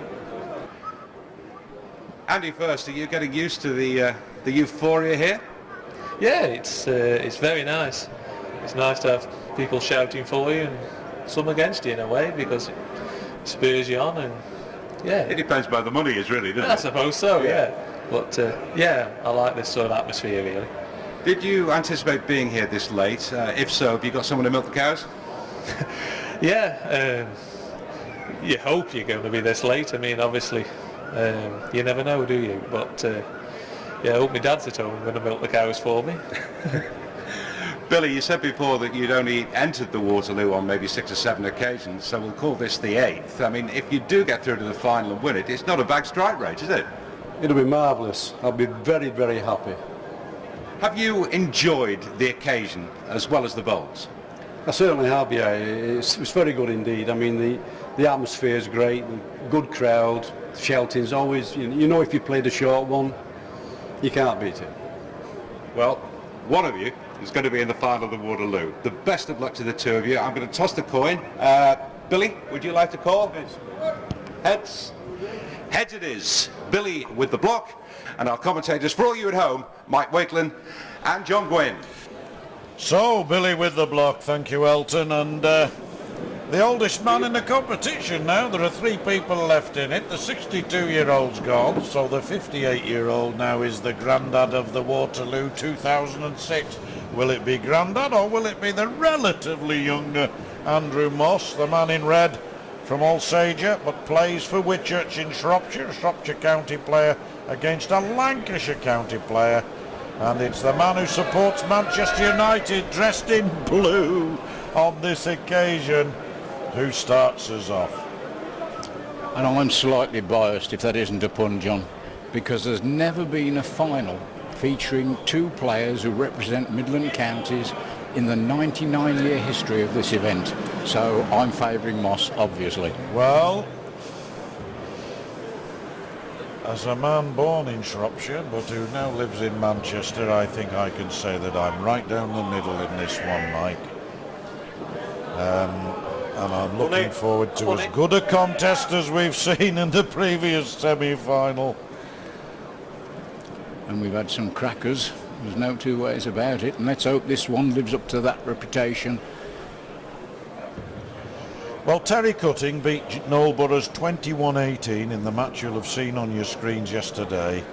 Andy, first, are you getting used to the euphoria here? Yeah, it's very nice. It's nice to have people shouting for you and some against you in a way, because it spurs you on, and yeah. It depends where the money is, really, doesn't it? I suppose so, yeah. But yeah, I like this sort of atmosphere, really. Did you anticipate being here this late? If so, have you got someone to milk the cows? Yeah, you hope you're going to be this late. I mean, obviously, you never know, do you? But yeah, I hope my dad's at home going to milk the cows for me. Billy, you said before that you'd only entered the Waterloo on maybe 6 or 7 occasions, so we'll call this the 8th. I mean, if you do get through to the final and win it, it's not a bad strike rate, is it? It'll be marvellous. I'll be very, very happy. Have you enjoyed the occasion as well as the bowls? I certainly have, yeah. It's very good indeed. I mean, the atmosphere is great, good crowd, shouting's always, you know, if you played a short one, you can't beat it. Well, one of you is going to be in the final of the Waterloo. The best of luck to the two of you. I'm going to toss the coin. Billy, would you like to call? Heads. Heads. Heads it is. Billy with the block. And our commentators for all you at home, Mike Wakelin and John Gwynn. So, Billy with the block, thank you, Elton, and the oldest man in the competition now. There are 3 people left in it. The 62-year-old's gone, so the 58-year-old now is the grandad of the Waterloo 2006. Will it be grandad, or will it be the relatively younger Andrew Moss, the man in red from Alsager, but plays for Whitchurch in Shropshire, a Shropshire County player against a Lancashire County player. And it's the man who supports Manchester United, dressed in blue on this occasion, who starts us off. And I'm slightly biased, if that isn't a pun, John, because there's never been a final featuring 2 players who represent Midland counties in the 99-year history of this event. So I'm favouring Moss, obviously. Well, as a man born in Shropshire but who now lives in Manchester, I think I can say that I'm right down the middle in this one, Mike. And I'm looking forward to as good a contest as we've seen in the previous semi-final. And we've had some crackers, there's no 2 ways about it, and let's hope this one lives up to that reputation. Well, Terry Cutting beat Noel Burrows 21-18 in the match you'll have seen on your screens yesterday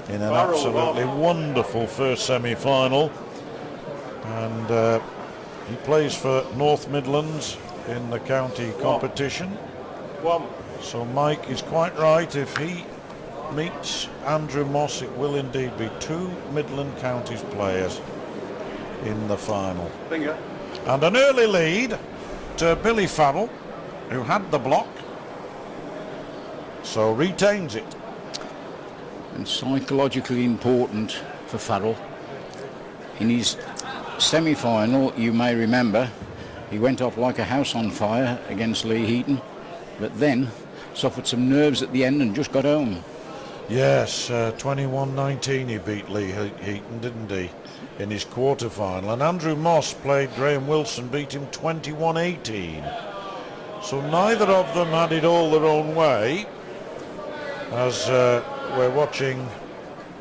in an absolutely wonderful first semi-final. And he plays for North Midlands in the county competition. So Mike is quite right. If he meets Andrew Moss, it will indeed be 2 Midland Counties players in the final. Finger. And an early lead to Billy Farrell, who had the block, so retains it. And psychologically important for Farrell. In his semi-final, you may remember, he went off like a house on fire against Lee Heaton, but then suffered some nerves at the end and just got home. Yes, 21-19 he beat Lee Heaton, didn't he, in his quarter-final. And Andrew Moss played Graham Wilson, beat him 21-18. So neither of them had it all their own way, as we're watching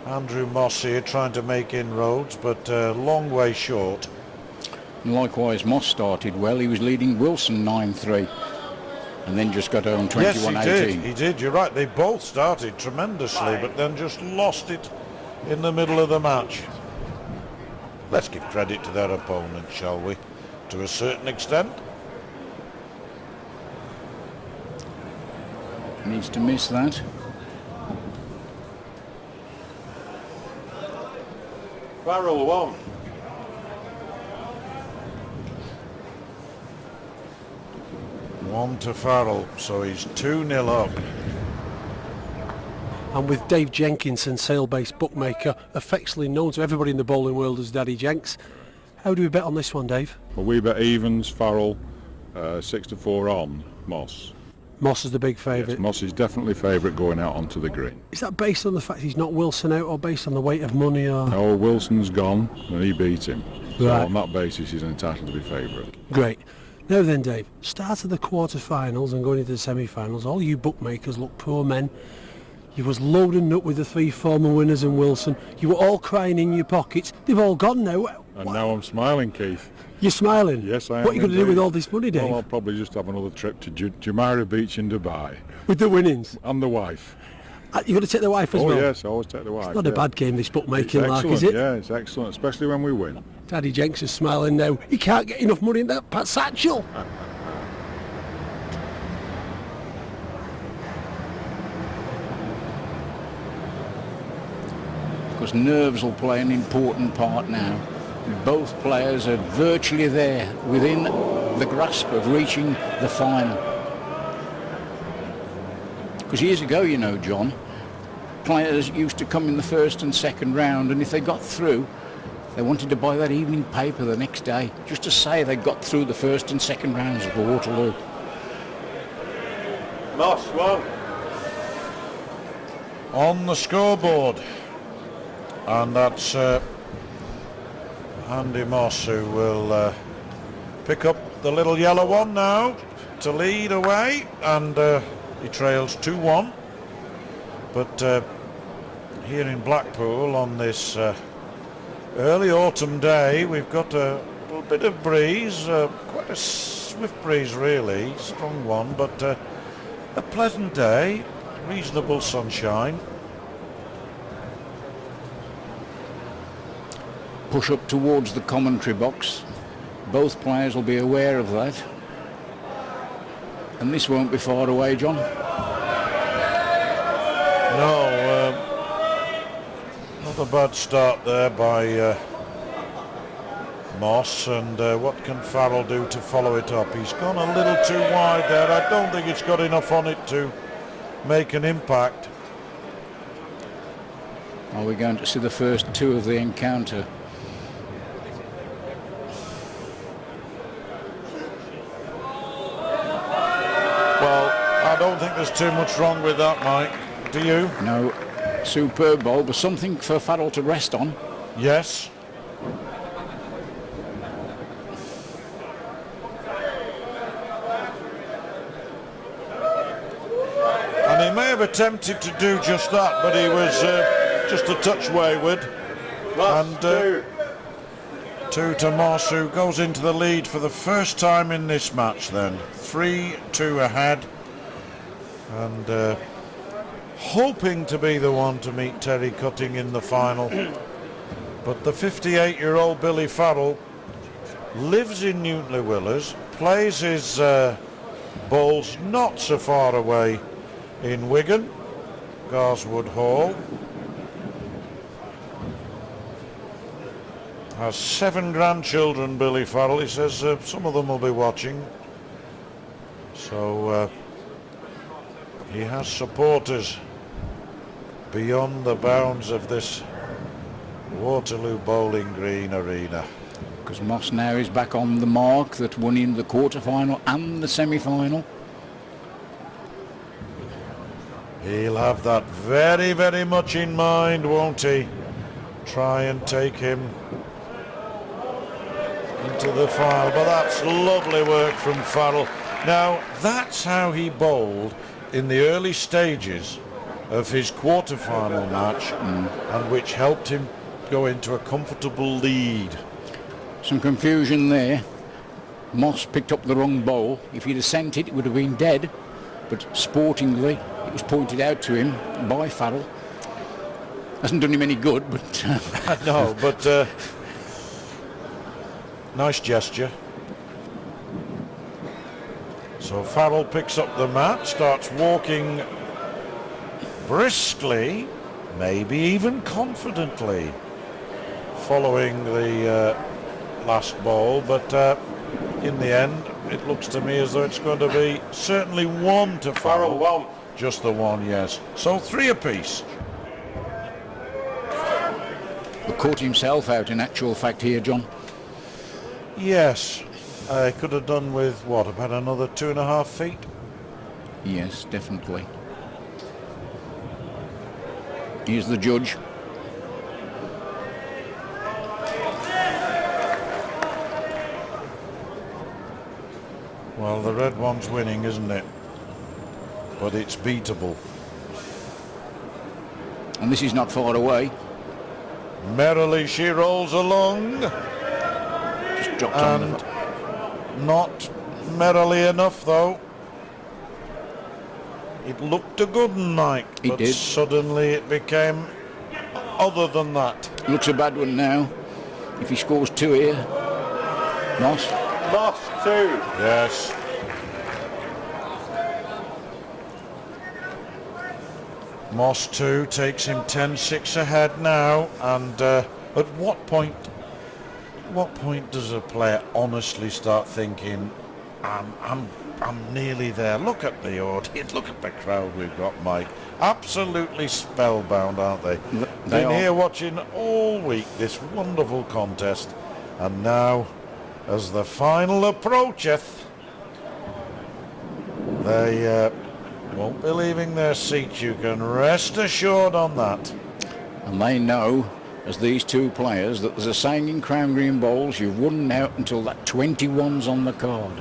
Andrew Moss here trying to make inroads, but long way short. Likewise, Moss started well. He was leading Wilson 9-3 and then just got home 21-18. Yes, he did, you're right. They both started tremendously, but then just lost it in the middle of the match. Let's give credit to their opponent, shall we, to a certain extent. Needs to miss that. Farrell 1. One to Farrell, so he's 2-0 up. And with Dave Jenkinson, sale-based bookmaker, affectionately known to everybody in the bowling world as Daddy Jenks, how do we bet on this one, Dave? Well, we bet evens, Farrell, 6-4 on Moss. Moss is the big favourite. Yes, Moss is definitely favourite going out onto the green. Is that based on the fact he's not Wilson out, or based on the weight of money? Or? No, Wilson's gone and he beat him. So Right. on that basis he's entitled to be favourite. Great. Now then, Dave, start of the quarter-finals and going into the semi-finals, all you bookmakers look poor men. You was loading up with the 3 former winners and Wilson. You were all crying in your pockets. They've all gone now. And now I'm smiling, Keith. You're smiling? Yes, I am. What are you going to do with all this money, Dave? Well, I'll probably just have another trip to Jumeirah Beach in Dubai. With the winnings? And the wife. You're going to take the wife as well? Oh, yes, I always take the wife. It's not a bad game, this bookmaking, it's like, is it? Yeah, it's excellent, especially when we win. Daddy Jenks is smiling now. He can't get enough money in that Pat satchel. Because nerves will play an important part now. Both players are virtually there, within the grasp of reaching the final. Because years ago, you know, John, players used to come in the first and second round, and if they got through, they wanted to buy that evening paper the next day, just to say they got through the first and second rounds of Waterloo. Moss, 1. On the scoreboard. And that's Andy Moss, who will pick up the little yellow one now to lead away, and he trails 2-1. But here in Blackpool on this early autumn day, we've got a little bit of breeze, quite a swift breeze really, strong one, but a pleasant day, reasonable sunshine. Push up towards the commentary box. Both players will be aware of that. And this won't be far away, John. No, not a bad start there by Moss, and what can Farrell do to follow it up? He's gone a little too wide there. I don't think it's got enough on it to make an impact. Are we going to see the first 2 of the encounter? Well, I don't think there's too much wrong with that, Mike. Do you? No. Superb ball, but something for Farrell to rest on. Yes. And he may have attempted to do just that, but he was just a touch wayward. And 2 to Moss, who goes into the lead for the first time in this match then. 3-2 ahead. And hoping to be the one to meet Terry Cutting in the final. But the 58-year-old Billy Farrell lives in Newton-le-Willers, plays his bowls not so far away in Wigan, Garswood Hall. Has 7 grandchildren, Billy Farrell. He says some of them will be watching. So he has supporters beyond the bounds of this Waterloo Bowling Green arena. Because Moss now is back on the mark that won in the quarter-final and the semi-final. He'll have that very, very much in mind, won't he? Try and take him into the final. But that's lovely work from Farrell. Now, that's how he bowled in the early stages of his quarter-final match, and which helped him go into a comfortable lead. Some confusion there. Moss picked up the wrong bowl. If he'd have sent it, it would have been dead. But sportingly, it was pointed out to him by Farrell. Hasn't done him any good, but... No, but nice gesture. So Farrell picks up the mat, starts walking briskly, maybe even confidently, following the last ball, but in the end it looks to me as though it's going to be certainly 1 to Farrell. 1. Just the 1, yes. So 3 apiece. But caught himself out in actual fact here, John. Yes, I could have done with what, about another 2.5 feet? Yes, definitely. Here's the judge. Well, the red one's winning, isn't it? But it's beatable. And this is not far away. Merrily she rolls along. Just dropped on the... Not merrily enough, though. It looked a good night, but did. Suddenly it became other than that. Looks a bad one now. If he scores 2 here. Moss. Moss 2. Yes. Moss 2 takes him 10-6 ahead now, and at what point does a player honestly start thinking, I'm nearly there? Look at the audience, look at the crowd we've got, Mike. Absolutely spellbound, aren't they? Been here watching all week this wonderful contest, and now, as the final approacheth, they won't be leaving their seats, you can rest assured on that. And they know, as these two players, that there's a saying in Crown Green Bowls, you've won out until that 21's on the card.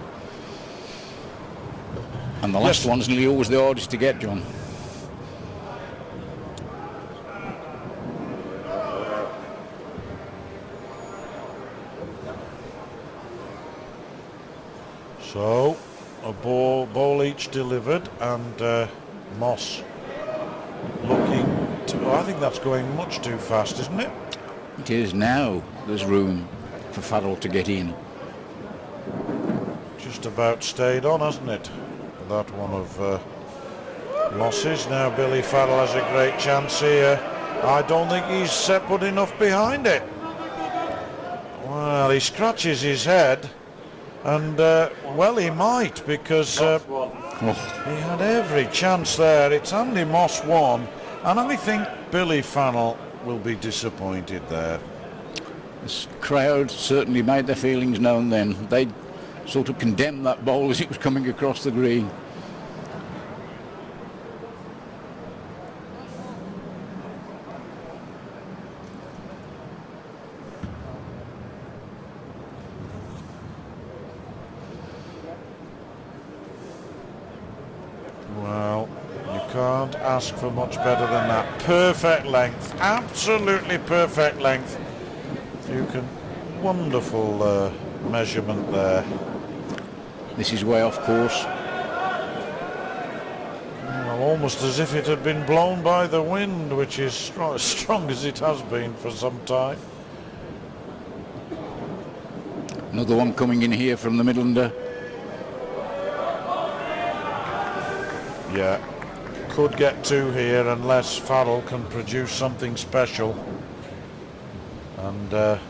And the last one's nearly always the hardest to get, John. So, a ball each delivered, and Moss looking to... I think that's going much too fast, isn't it? It is now. There's room for Farrell to get in. Just about stayed on, hasn't it? That one of losses. Now Billy Farrell has a great chance here. I don't think he's put enough behind it. Well, he scratches his head, and well, he might, because he had every chance there. It's Andy Moss 1, and I think Billy Farrell will be disappointed there. This crowd certainly made their feelings known then. They sort of condemned that bowl as it was coming across the green. Well, you can't ask for much better than that. Perfect length, absolutely perfect length. You can, wonderful measurement there. This is way off course. Well, almost as if it had been blown by the wind, which is as strong as it has been for some time. Another one coming in here from the middle-under. Yeah, could get 2 here unless Farrell can produce something special. And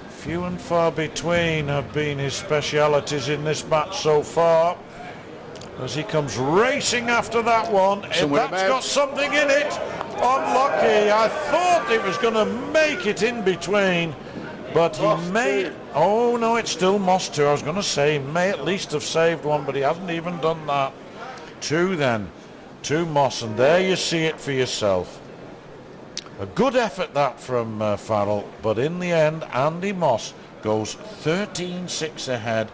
few and far between have been his specialities in this match so far. As he comes racing after that one. That's got something in it. Unlucky. I thought it was going to make it in between. But he may... Oh, no, it's still Moss 2. I was going to say he may at least have saved one, but he hasn't even done that. 2 then. 2 Moss, and there you see it for yourself. A good effort that from Farrell, but in the end, Andy Moss goes 13-6 ahead,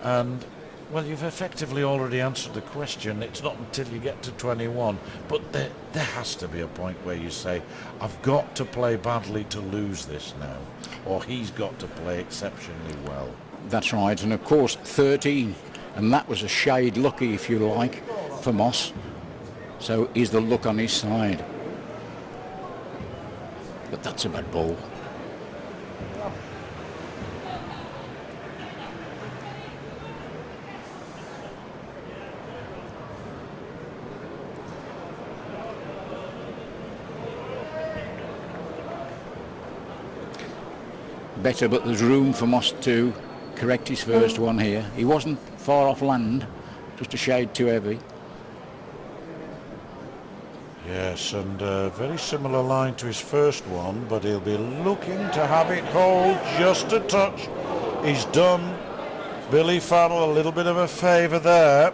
and, well, you've effectively already answered the question. It's not until you get to 21, but there has to be a point where you say, I've got to play badly to lose this now, or he's got to play exceptionally well. That's right, and of course 13, and that was a shade lucky, if you like, for Moss. So is the luck on his side. But that's a bad ball. Better, but there's room for Moss to correct his first one here. He wasn't far off land, just a shade too heavy. Yes, and a very similar line to his first one, but he'll be looking to have it hold just a touch. He's done Billy Farrell a little bit of a favour there.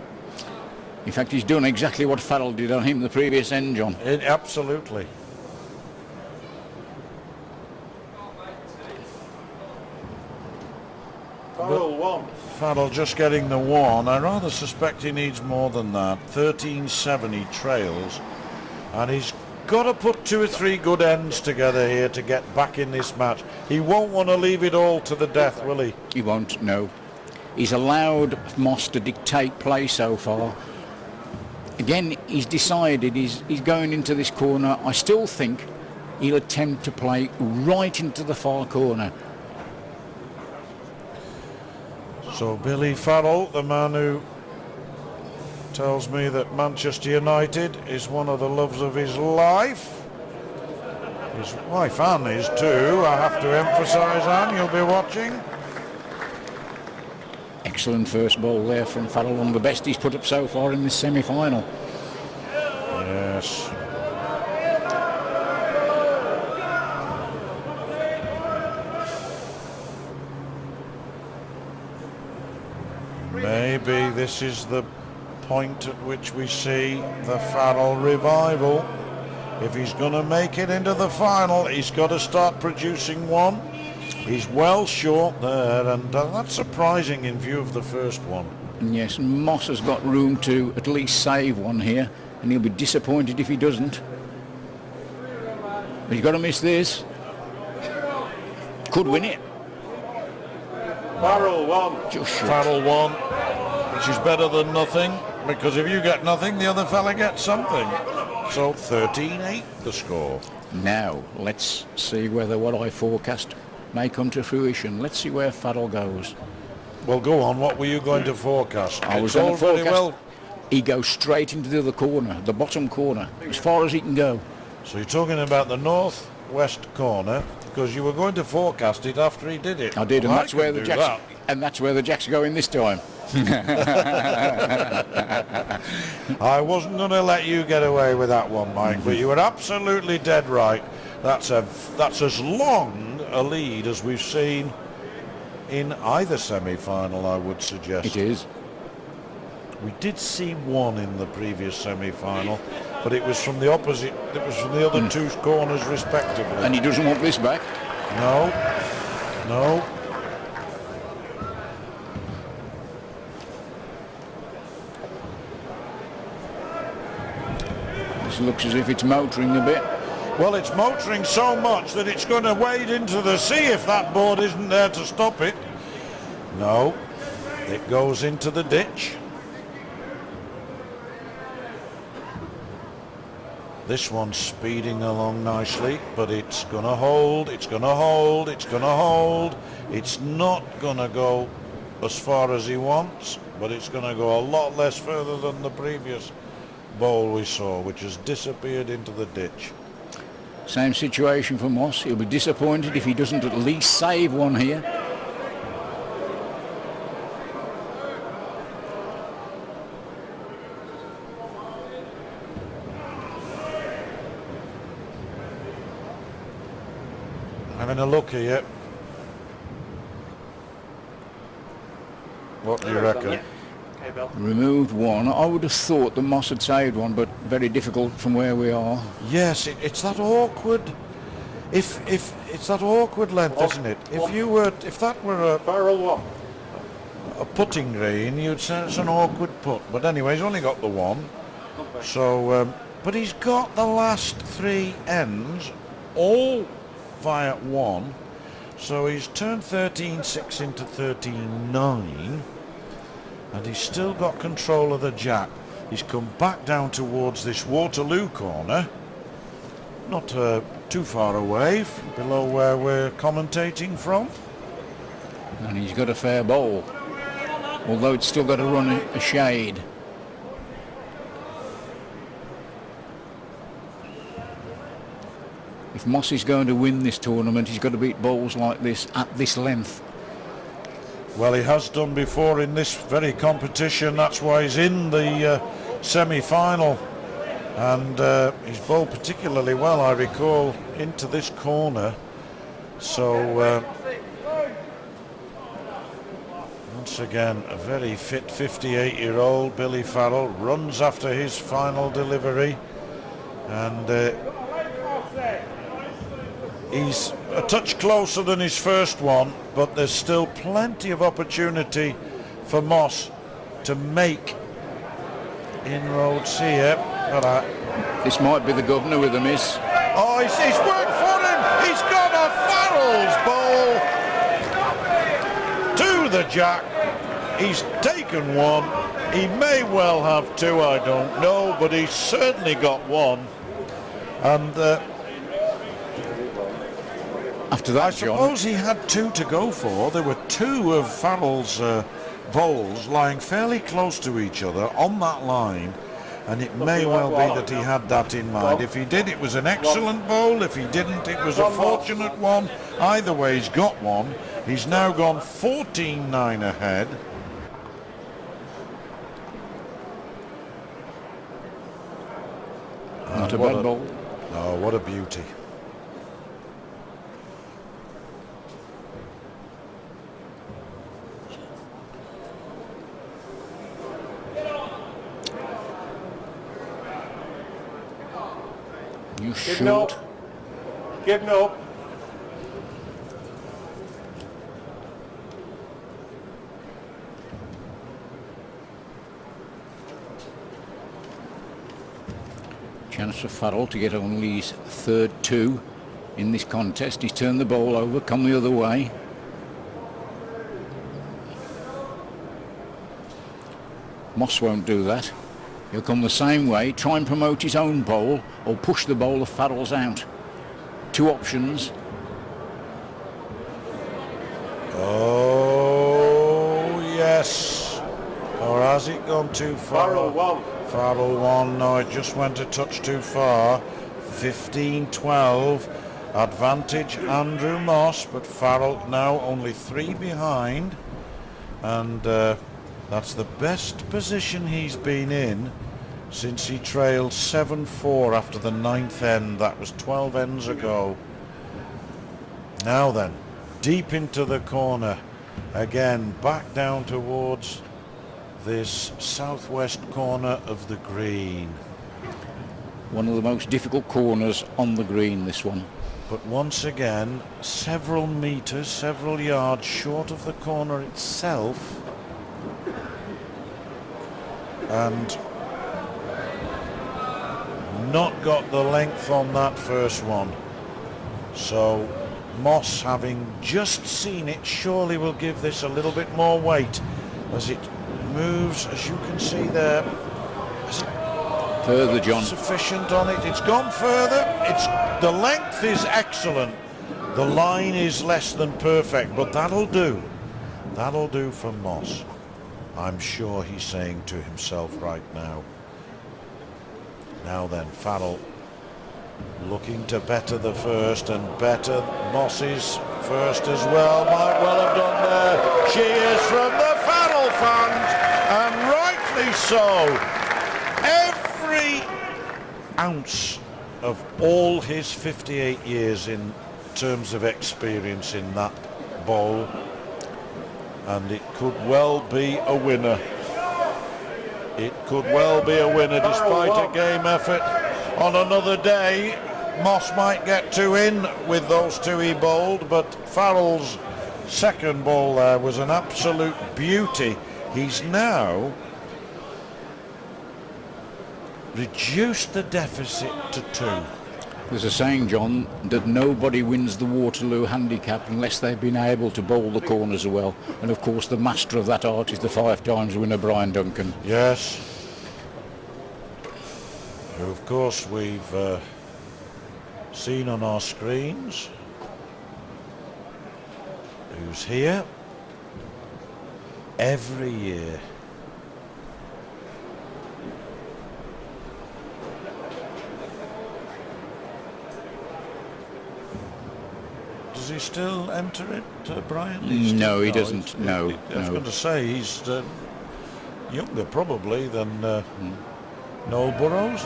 In fact, he's done exactly what Farrell did on him the previous end, John. Absolutely. Farrell 1. Farrell just getting the one. I rather suspect he needs more than that. 13-7 he trails, and he's got to put 2 or 3 good ends together here to get back in this match. He won't want to leave it all to the death, will he? He won't, no. He's allowed Moss to dictate play so far. Again, he's decided he's going into this corner. I still think he'll attempt to play right into the far corner. So Billy Farrell, the man who tells me that Manchester United is one of the loves of his life. His wife Anne is too, I have to emphasise. Anne, you'll be watching. Excellent first ball there from Farrell, one of the best he's put up so far in this semi-final. Yes. Maybe this is the point at which we see the Farrell revival. If he's going to make it into the final, he's got to start producing one. He's well short there, and that's surprising in view of the first one. Yes, Moss has got room to at least save one here, and he'll be disappointed if he doesn't. But he's got to miss this. Could win it. Farrell won. Just short. Farrell won, which is better than nothing, because if you get nothing, the other fella gets something. So 13-8 the score. Now, let's see whether what I forecast may come to fruition. Let's see where Farrell goes. Well, go on. What were you going to forecast? I was It's going all to very forecast well. he goes straight into the other corner, the bottom corner, as far as he can go. So you're talking about the northwest corner, because you were going to forecast it after he did it. I did, and Well, that's where the do Jacks, that. and that's where the Jacks are going this time. I wasn't going to let you get away with that one, Mike, but you were absolutely dead right. That's as long a lead as we've seen in either semi-final, I would suggest. It is. We did see one in the previous semi-final, but it was from the opposite. It was from the other two corners, respectively. And he doesn't want this back. No. This looks as if it's motoring a bit. Well, it's motoring so much that it's going to wade into the sea if that board isn't there to stop it. No, it goes into the ditch. This one's speeding along nicely, but it's going to hold, it's going to hold, it's going to hold. It's not going to go as far as he wants, but it's going to go a lot less further than the previous bowl we saw, which has disappeared into the ditch. Same situation for Moss. He'll be disappointed if he doesn't at least save one here. Having a look here. What do you reckon? Removed one. I would have thought that Moss had saved one, but very difficult from where we are. Yes, it's that awkward. If it's that awkward length, isn't it? If that were a putting green, you'd say it's an awkward putt. But anyway, he's only got the one. So, but he's got the last 3 ends all via 1. So he's turned 13-6 into 13-9. And he's still got control of the jack. He's come back down towards this Waterloo corner, not too far away, below where we're commentating from. And he's got a fair bowl, although it's still got to run a shade. If Moss is going to win this tournament, he's got to beat bowls like this at this length. Well, he has done before in this very competition. That's why he's in the semi-final. And he's bowled particularly well, I recall, into this corner. So, once again, a very fit 58-year-old Billy Farrell runs after his final delivery. And he's a touch closer than his first one, but there's still plenty of opportunity for Moss to make inroads here. But this might be the governor with a miss. oh, he's worked for him. He's got a Farrell's ball to the jack. He's taken one. He may well have two, I don't know, but he's certainly got one. And after that, I suppose he had two to go for. There were two of Farrell's bowls lying fairly close to each other on that line, and it may well be that he had that in mind. If he did, it was an excellent bowl. If he didn't, it was a fortunate one. Either way, he's got one. He's now gone 14-9 ahead. Not a bad ball. Oh, what a beauty. You should. Giving up. Chance for Farrell to get only his third two in this contest. He's turned the ball over, come the other way. Moss won't do that. He'll come the same way, try and promote his own bowl or push the bowl of Farrell's out. Two options. Oh, yes. Or has it gone too far? Farrell won. Farrell won. No, it just went a touch too far. 15-12. Advantage Andrew Moss, but Farrell now only 3 behind. And that's the best position he's been in since he trailed 7-4 after the 9th end. That was 12 ends ago. Now then, deep into the corner. Again, back down towards this southwest corner of the green. One of the most difficult corners on the green, this one. But once again, several meters, several yards short of the corner itself. And not got the length on that first one. So Moss, having just seen it, surely will give this a little bit more weight as it moves, as you can see there. Further, John. Sufficient on it. It's gone further. The length is excellent. The line is less than perfect, but that'll do. That'll do for Moss. I'm sure he's saying to himself right now. Now then, Farrell looking to better the first and better Moss's first as well. Might well have done there. Cheers from the Farrell fans, and rightly so. Every ounce of all his 58 years in terms of experience in that bowl, and it could well be a winner. It could well be a winner despite a game effort. On another day, Moss might get two in with those two he bowled, but Farrell's second ball there was an absolute beauty. He's now reduced the deficit to 2. There's a saying, John, that nobody wins the Waterloo handicap unless they've been able to bowl the corners well. And of course the master of that art is the 5-times winner Brian Duncan. Yes. Who of course we've seen on our screens. Who's here every year. Does he still enter it, Brian? No, he doesn't. No. I was going to say he's younger probably than Noel Burrows.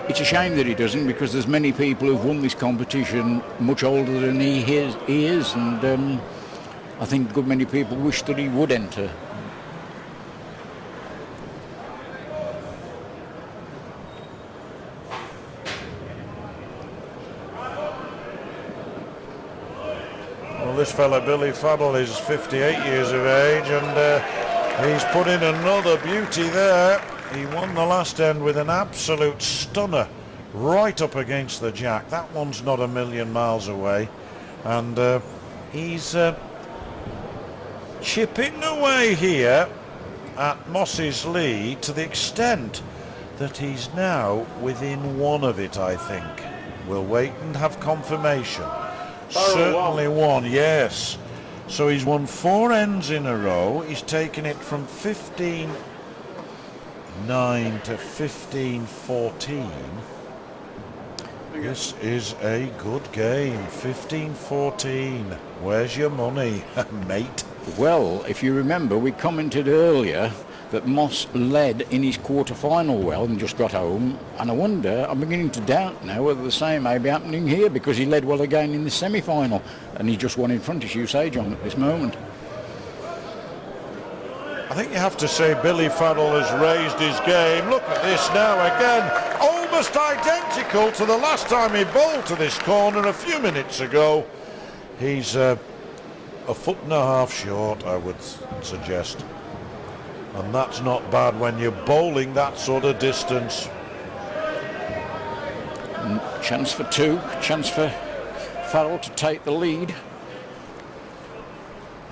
It's a shame that he doesn't, because there's many people who've won this competition much older than he is, and I think a good many people wish that he would enter. Well, this fella Billy Farrell is 58 years of age, and He's put in another beauty there. He won the last end with an absolute stunner right up against the jack. That one's not a million miles away. And he's chipping away here at Moss's lead to the extent that he's now within one of it, I think. We'll wait and have confirmation. Certainly one, yes. So he's won 4 ends in a row. He's taken it from 15-9 to 15-14. This is a good game. 15-14. Where's your money, mate? Well, if you remember, we commented earlier that Moss led in his quarter-final well and just got home, and I wonder, I'm beginning to doubt now whether the same may be happening here, because he led well again in the semi-final and he just won in front, as you say, John, at this moment. I think you have to say Billy Farrell has raised his game. Look at this now again, almost identical to the last time he bowled to this corner a few minutes ago. He's a foot and a half short, I would suggest. And that's not bad when you're bowling that sort of distance. Chance for 2, chance for Farrell to take the lead.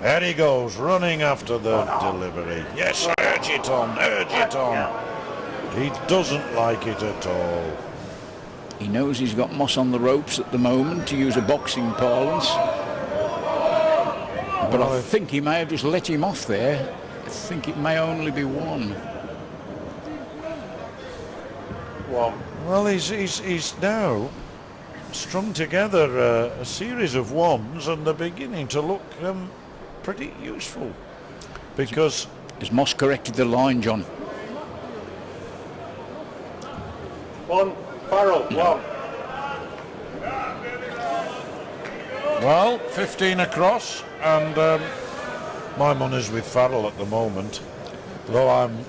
There he goes, running after the delivery. Yes, urge it on, urge it on. He doesn't like it at all. He knows he's got Moss on the ropes at the moment, to use a boxing parlance. But I think he may have just let him off there. I think it may only be 1. Well, he's now strung together a series of 1s, and they're beginning to look pretty useful. Because has Moss corrected the line, John? 1, Farrell, 1. Well, 15 across, and my money's with Farrell at the moment, though I'm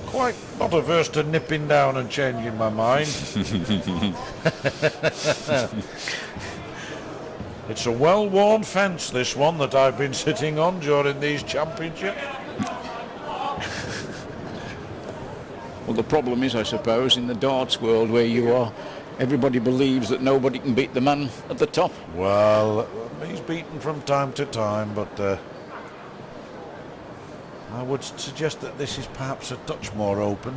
quite not averse to nipping down and changing my mind. It's a well-worn fence, this one, that I've been sitting on during these championships. Well, the problem is, I suppose, in the darts world where you are, everybody believes that nobody can beat the man at the top. Well, he's beaten from time to time, but I would suggest that this is perhaps a touch more open.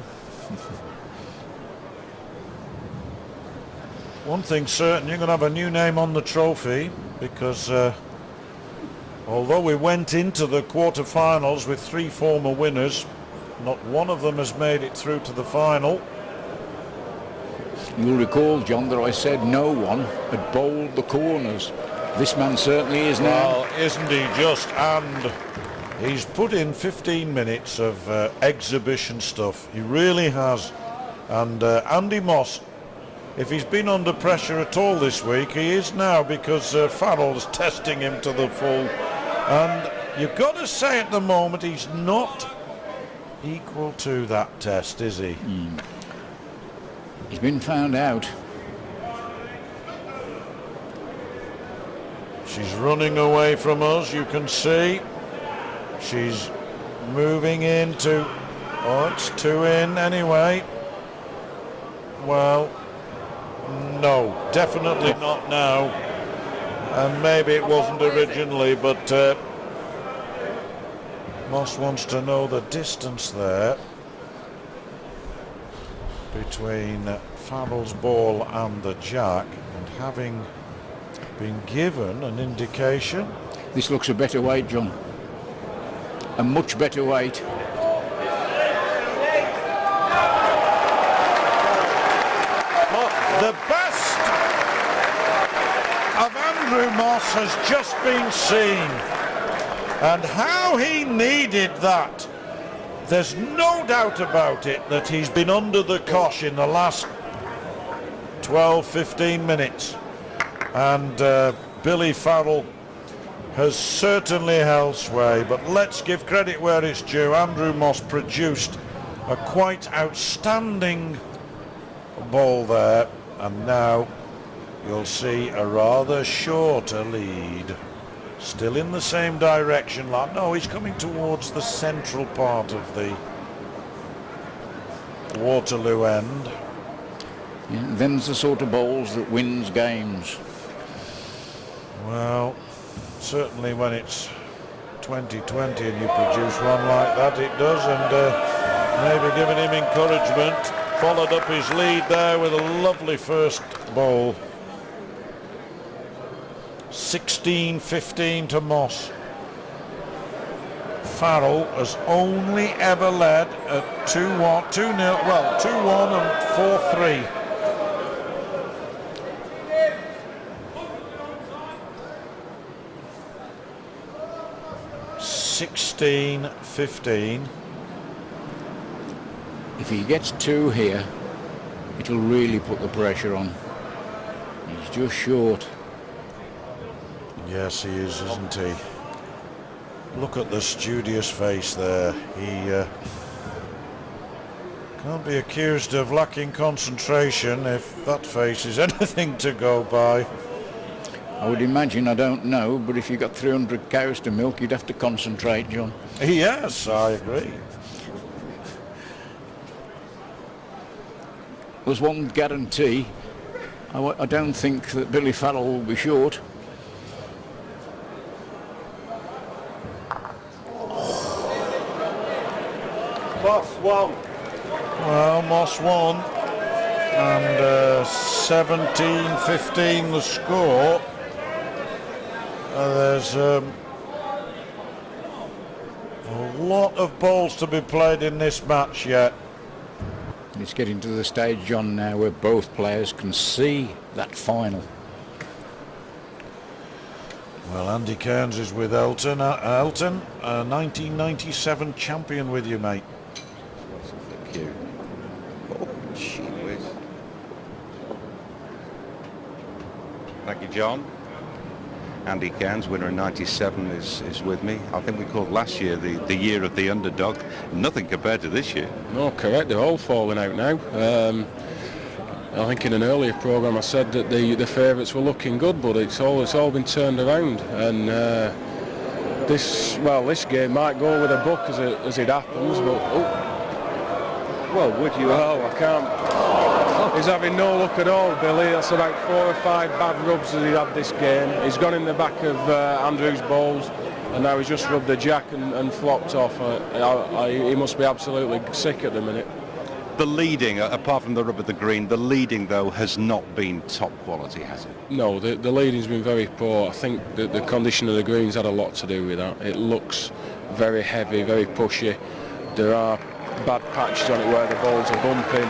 One thing's certain, you're going to have a new name on the trophy, because although we went into the quarter-finals with 3 former winners, not one of them has made it through to the final. You'll recall, John, that I said no one had bowled the corners. This man certainly is now. Well, isn't he just? And he's put in 15 minutes of exhibition stuff. He really has. And Andy Moss, if he's been under pressure at all this week, he is now, because Farrell's testing him to the full. And you've got to say at the moment he's not equal to that test, is he? He's been found out. She's running away from us, you can see. She's moving into... Oh, it's 2 in anyway. Well, no, definitely not now. And maybe it wasn't originally, but Moss wants to know the distance there between Farrell's ball and the jack, and having been given an indication. This looks a better weight, John. A much better weight. The best of Andrew Moss has just been seen, and how he needed that. There's no doubt about it that he's been under the cosh in the last 12-15 minutes, and Billy Farrell has certainly held sway, but let's give credit where it's due. Andrew Moss produced a quite outstanding ball there, and now you'll see a rather shorter lead. Still in the same direction. No, he's coming towards the central part of the Waterloo end. Yeah, them's the sort of bowls that wins games. Well, certainly when it's 2020 and you produce one like that, it does, and maybe giving him encouragement. Followed up his lead there with a lovely first bowl. 16-15 to Moss. Farrell has only ever led at 2-1, 2-0, well, 2-1 and 4-3. (16-15). If he gets 2 here, it'll really put the pressure on. He's just short. Yes, he is, isn't he? Look at the studious face there. He can't be accused of lacking concentration if that face is anything to go by. I would imagine, I don't know, but if you got 300 cows to milk, you'd have to concentrate, John. Yes, I agree. There's one guarantee. I don't think that Billy Farrell will be short. Moss won. Well, Moss won, and 17-15 the score. There's a lot of balls to be played in this match yet. It's getting to the stage, John, now where both players can see that final. Well, Andy Cairns is with Elton. Elton, 1997 champion with you, mate. Thank you. Oh, gee whiz. Thank you, John. Andy Cairns, winner in 97, is with me. I think we called last year the year of the underdog. Nothing compared to this year. No, correct. They're all falling out now. I think in an earlier programme I said that the favourites were looking good, but it's all been turned around. And this game might go with a book as it happens. But well, would you? Oh, I can't. He's having no luck at all, Billy. That's about 4 or 5 bad rubs that he had this game. He's gone in the back of Andrew's bowls, and now he's just rubbed the jack and flopped off. He must be absolutely sick at the minute. The leading, apart from the rub of the green, the leading though has not been top quality, has it? No, the leading's been very poor. I think that the condition of the greens had a lot to do with that. It looks very heavy, very pushy. There are bad patches on it where the balls are bumping.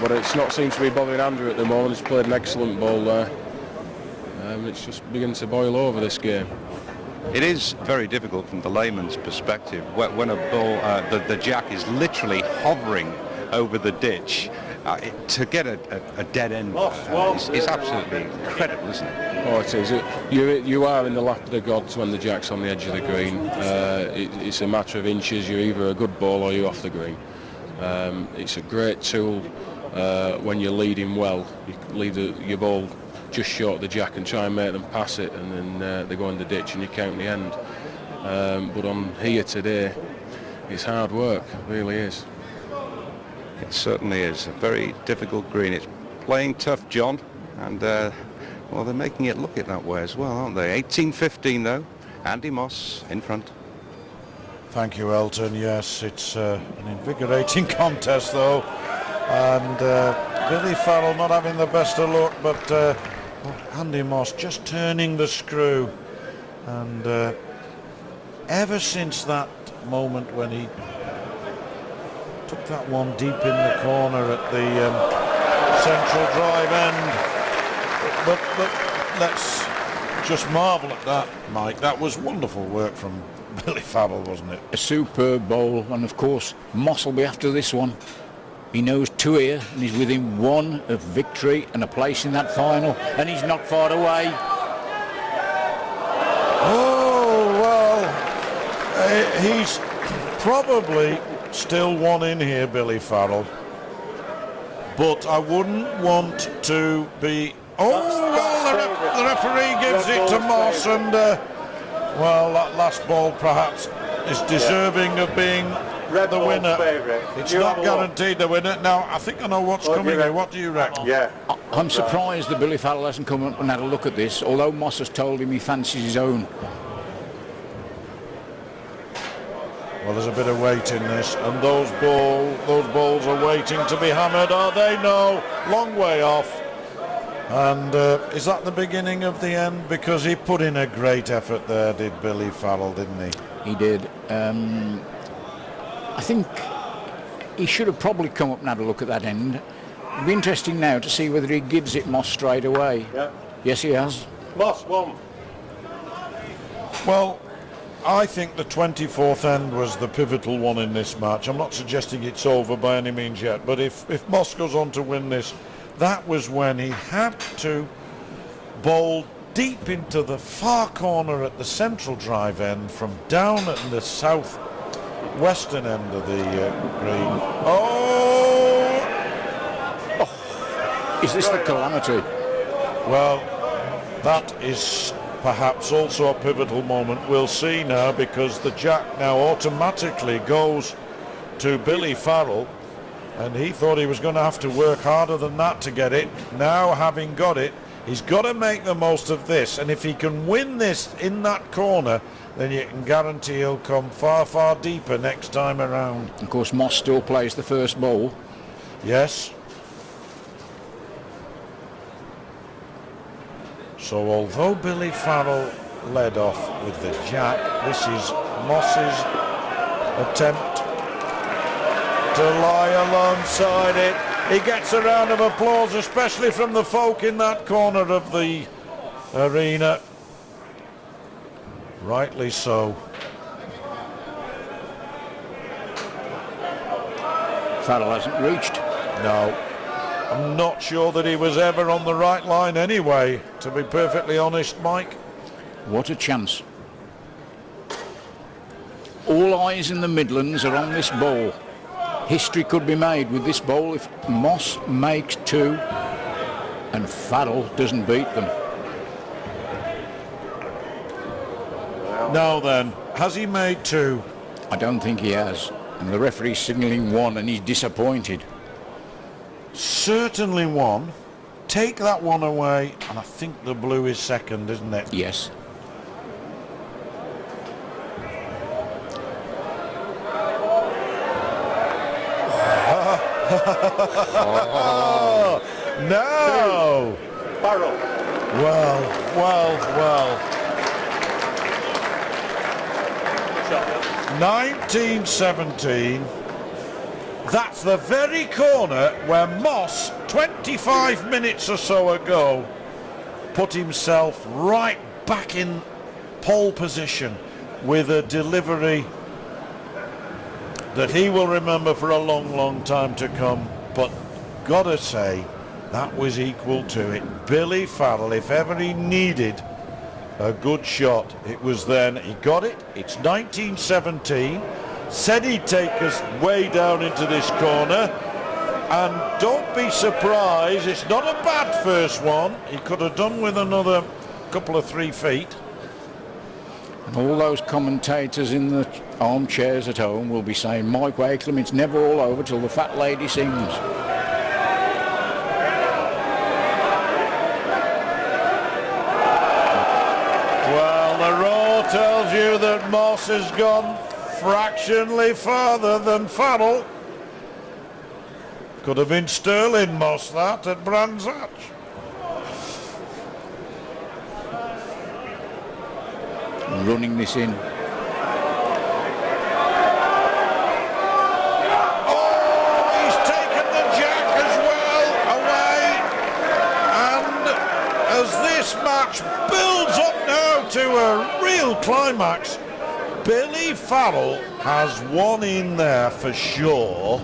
But it's not seems to be bothering Andrew at the moment. He's played an excellent ball there. It's just beginning to boil over this game. It is very difficult from the layman's perspective when a ball, the jack is literally hovering over the ditch. To get a dead end is absolutely incredible, isn't it? Oh, it is. You are in the lap of the gods when the jack's on the edge of the green. It's a matter of inches. You're either a good ball or you're off the green. It's a great tool when you're leading well. You leave your ball just short of the jack and try and make them pass it, and then they go in the ditch and you count the end. But on here today, it's hard work, it really is. It certainly is a very difficult green. It's playing tough, John, and well, they're making it look it that way as well, aren't they? 18-15 though. Andy Moss in front. Thank you, Elton. Yes, it's an invigorating contest though, and Billy Farrell not having the best of luck, but Andy Moss just turning the screw, and ever since that moment when he took that one deep in the corner at the central drive end, but let's just marvel at that, Mike. That was wonderful work from Billy Farrell, wasn't it? A superb bowl, and of course Moss will be after this one. He knows 2 here, and he's within 1 of victory and a place in that final, and he's not far away. Oh, well, he's probably still 1 in here, Billy Farrell, but I wouldn't want to be Oh, well, the referee gives it to Moss, and well, that last ball perhaps is deserving of being the winner. It's not guaranteed the winner. Now, I think I know what's coming here. What do you reckon? Yeah. I'm surprised that Billy Farrell hasn't come up and had a look at this, although Moss has told him he fancies his own. Well, there's a bit of weight in this, and those balls are waiting to be hammered, are they? No, long way off. And is that the beginning of the end? Because he put in a great effort there, did Billy Farrell, didn't he? He did. I think he should have probably come up and had a look at that end. It'll be interesting now to see whether he gives it Moss straight away. Yeah. Yes, he has. Moss won. Well, I think the 24th end was the pivotal one in this match. I'm not suggesting it's over by any means yet, but if Moss goes on to win this, that was when he had to bowl deep into the far corner at the central drive end from down at the south western end of the green. Is this the calamity? Well, that is perhaps also a pivotal moment. We'll see now, because the jack now automatically goes to Billy Farrell, and he thought he was going to have to work harder than that to get it. Now, having got it, he's got to make the most of this, and if he can win this in that corner, then you can guarantee he'll come far, far deeper next time around. Of course, Moss still plays the first ball. Yes. So although Billy Farrell led off with the jack, this is Moss's attempt to lie alongside it. He gets a round of applause, especially from the folk in that corner of the arena. Rightly so. Farrell hasn't reached. No. I'm not sure that he was ever on the right line anyway, to be perfectly honest, Mike. What a chance. All eyes in the Midlands are on this ball. History could be made with this ball if Moss makes two and Farrell doesn't beat them. Now then, has he made two? I don't think he has. And the referee's signalling one, and he's disappointed. Certainly one. Take that one away, and I think the blue is second, isn't it? Yes. No! Farrell. Well. 1917. That's the very corner where Moss, 25 minutes or so ago, put himself right back in pole position with a delivery that he will remember for a long, long time to come. But gotta say, that was equal to it. Billy Farrell, if ever he needed a good shot, it was then. He got it. It's 1917. Said he'd take us way down into this corner, and don't be surprised, it's not a bad first one. He could have done with another couple of 3 feet. And all those commentators in the armchairs at home will be saying, Mike Wakelam, it's never all over till the fat lady sings. Well, the roar tells you that Moss has gone fractionally farther than Farrell. Could have been Sterling Moss that at Brands Hatch. Running this in. Oh, he's taken the jack as well away. And as this match builds up now to a real climax, Billy Farrell has one in there for sure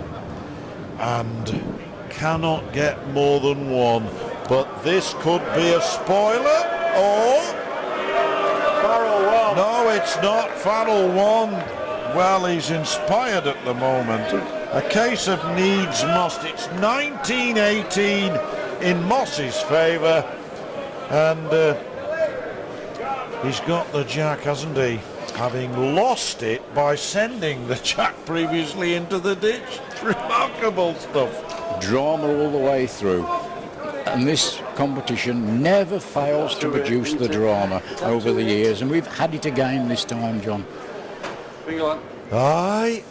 and cannot get more than one. But this could be a spoiler, or... Farrell won. No, it's not. Farrell won. Well, he's inspired at the moment. A case of needs must. It's 1918 in Moss's favour. and he's got the jack, hasn't he? Having lost it by sending the jack previously into the ditch. Remarkable stuff. Drama all the way through. And this competition never fails to produce the drama over the years, and we've had it again this time, John. Aye.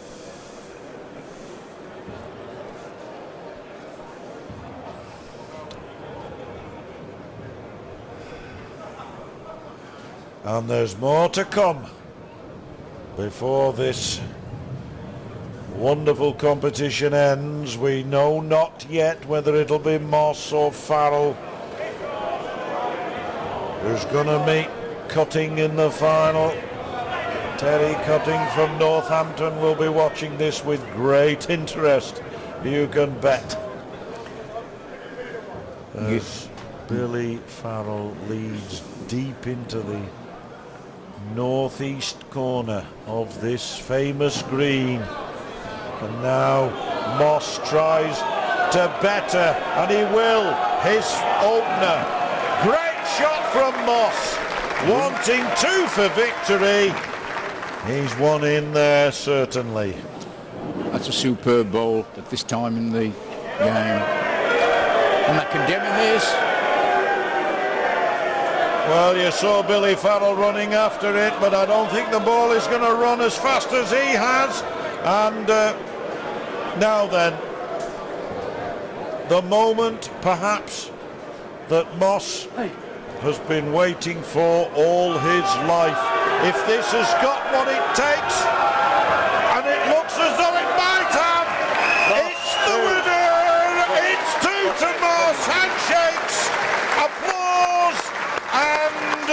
And there's more to come before this wonderful competition ends. We know not yet whether it'll be Moss or Farrell who's going to meet Cutting in the final. Terry Cutting from Northampton will be watching this with great interest, you can bet. As Billy Farrell leads deep into the northeast corner of this famous green, and now Moss tries to better, and he will. His opener, great shot from Moss, wanting 2 for victory. He's one in there, certainly. That's a superb ball at this time in the game. And that condemning this. Well, you saw Billy Farrell running after it, but I don't think the ball is going to run as fast as he has. And now then, the moment perhaps that Moss has been waiting for all his life. If this has got what it takes, and it looks as though it might have, it's the winner! It's 2 to Moss, handshakes, applause, and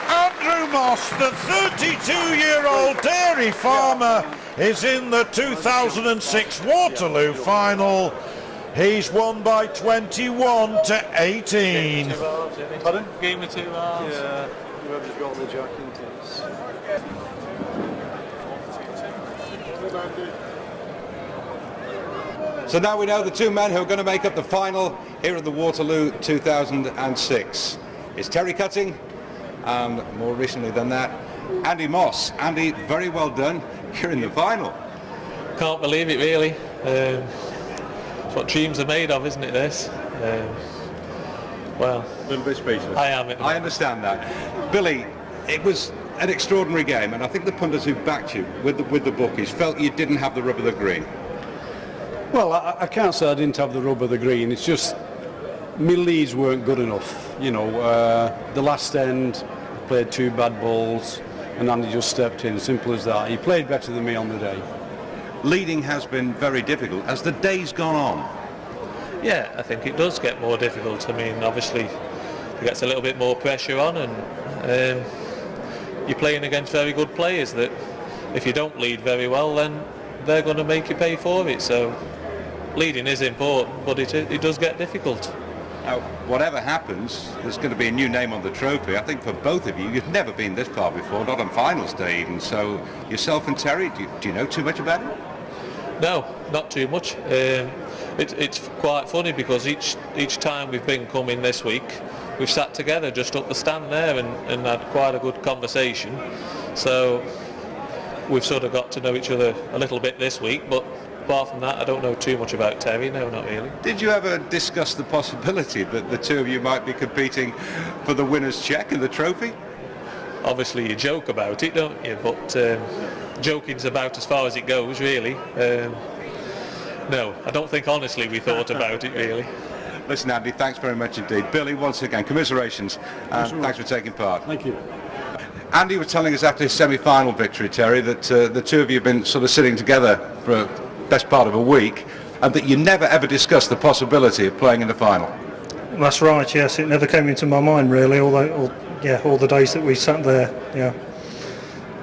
Andrew Moss, the 32-year-old dairy farmer, is in the 2006 Waterloo final. He's won by 21 to 18. Pardon? Game of 2 halves. Yeah, whoever's got the jack into this. So now we know the 2 men who are going to make up the final here at the Waterloo 2006. It's Terry Cutting, and more recently than that, Andy Moss. Andy, very well done. You're in the final. Can't believe it, really. It's what dreams are made of, isn't it, this? Well, A little bit speechless. I am. I understand that. Billy, it was an extraordinary game, and I think the pundits who backed you with the bookies felt you didn't have the rub of the green. Well, I can't say I didn't have the rub of the green. It's just my leads weren't good enough. You know, the last end played 2 bad balls, and Andy just stepped in. Simple as that. He played better than me on the day. Leading has been very difficult. As the day's gone on, Yeah, I think it does get more difficult. I mean, obviously, it gets a little bit more pressure on, and you're playing against very good players that, if you don't lead very well, then they're going to make you pay for it. So, leading is important, but it does get difficult. now, whatever happens, there's going to be a new name on the trophy. I think for both of you, you've never been this far before, not on finals day even. So, yourself and Terry, do you know too much about it? No, not too much. It's quite funny because each time we've been coming this week, we've sat together just up the stand there and had quite a good conversation. So we've sort of got to know each other a little bit this week, but apart from that, I don't know too much about Terry. No, not really. Did you ever discuss the possibility that the 2 of you might be competing for the winner's cheque and the trophy? Obviously you joke about it, don't you? But joking's about as far as it goes, really. No, I don't think honestly we thought about it, really. Listen, Andy, thanks very much indeed. Billy, once again, commiserations, and thanks for taking part. Thank you. Andy was telling us after his semi-final victory, Terry, that the 2 of you have been sort of sitting together for the best part of a week, and that you never ever discussed the possibility of playing in the final. That's right, yes. It never came into my mind, really, all the days that we sat there, yeah.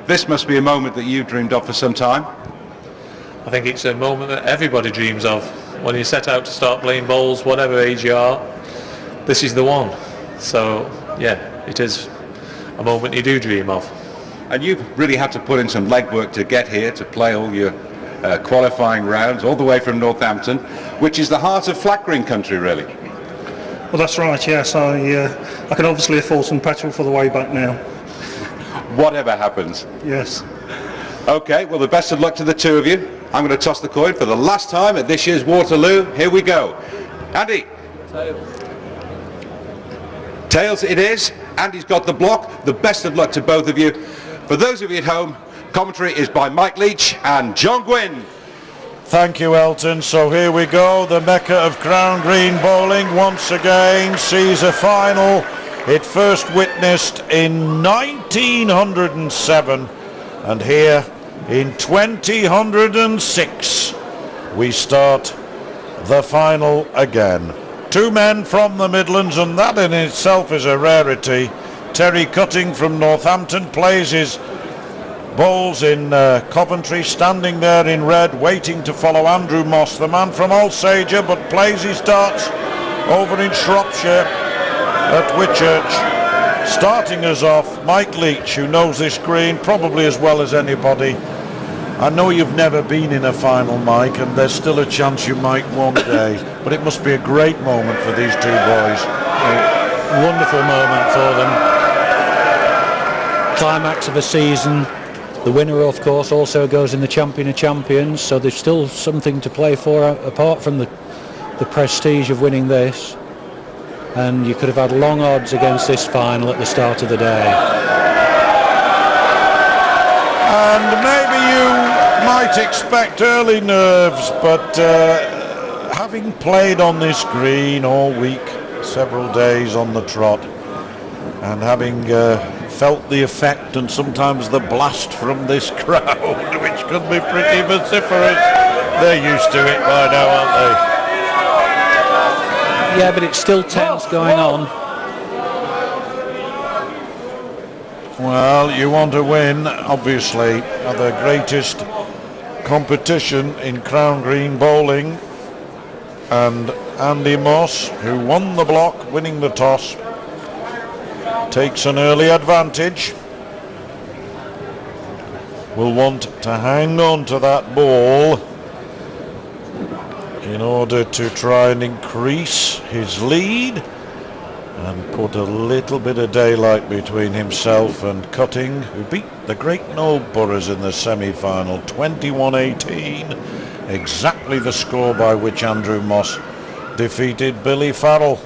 This must be a moment that you've dreamed of for some time. I think it's a moment that everybody dreams of. When you set out to start playing bowls, whatever age you are, this is the one. So, yeah, it is a moment you do dream of. And you've really had to put in some legwork to get here, to play all your qualifying rounds, all the way from Northampton, which is the heart of flat green country, really. Well, that's right, yes. I can obviously afford some petrol for the way back now. Whatever happens. Yes. Okay, well, the best of luck to the two of you. I'm going to toss the coin for the last time at this year's Waterloo. Here we go. Andy. Tails it is. Andy's got the block. The best of luck to both of you. For those of you at home, commentary is by Mike Leach and John Gwynn. Thank you, Elton. So here we go. The Mecca of Crown Green bowling once again sees a final it first witnessed in 1907, and here in 2006 we start the final again. Two men from the Midlands, and that in itself is a rarity. Terry Cutting from Northampton plays his bowls in Coventry, standing there in red, waiting to follow Andrew Moss, the man from Alsager, but plays his darts over in Shropshire at Whitchurch. Starting us off, Mike Leach, who knows this green probably as well as anybody. I know you've never been in a final, Mike, and there's still a chance you might one day, but it must be a great moment for these two boys. A wonderful moment for them. Climax of a season. The winner, of course, also goes in the Champion of Champions, so there's still something to play for apart from the prestige of winning this. And you could have had long odds against this final at the start of the day. And maybe you might expect early nerves, but having played on this green all week, several days on the trot, and having felt the effect and sometimes the blast from this crowd, which could be pretty vociferous, they're used to it by now, aren't they? Yeah, but it's still tense going on. Well, you want to win, obviously, at the greatest competition in Crown Green bowling, and Andy Moss, who won the block, winning the toss, takes an early advantage. Will want to hang on to that ball in order to try and increase his lead and put a little bit of daylight between himself and Cutting, who beat the great Noel Burrows in the semi-final 21-18, exactly the score by which Andrew Moss defeated Billy Farrell.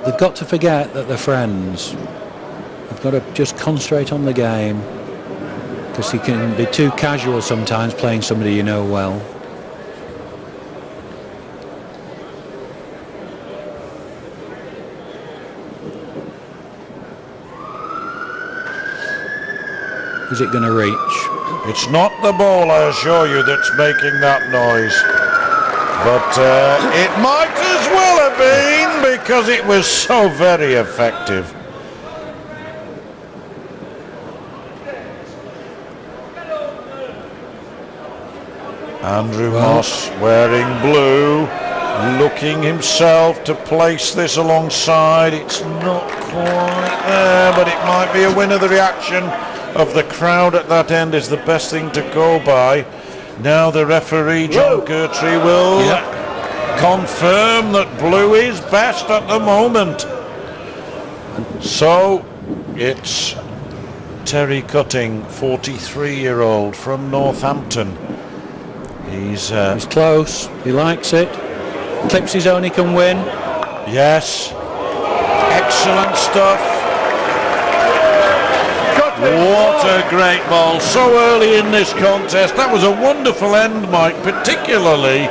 They've got to forget that they're friends. They've got to just concentrate on the game, because you can be too casual sometimes playing somebody you know well. Is it going to reach? It's not the ball, I assure you, that's making that noise. But it might as well have been, because it was so very effective. Andrew Moss wearing blue, looking himself to place this alongside. It's not quite there, but it might be a winner. The reaction of the crowd at that end is the best thing to go by. Now the referee, John Gertry, will confirm that blue is best at the moment. So it's Terry Cutting, 43-year-old from Northampton. He's close, he likes it. Clips his own, he can win. Yes. Excellent stuff. What a great ball, so early in this contest. That was a wonderful end, Mike, particularly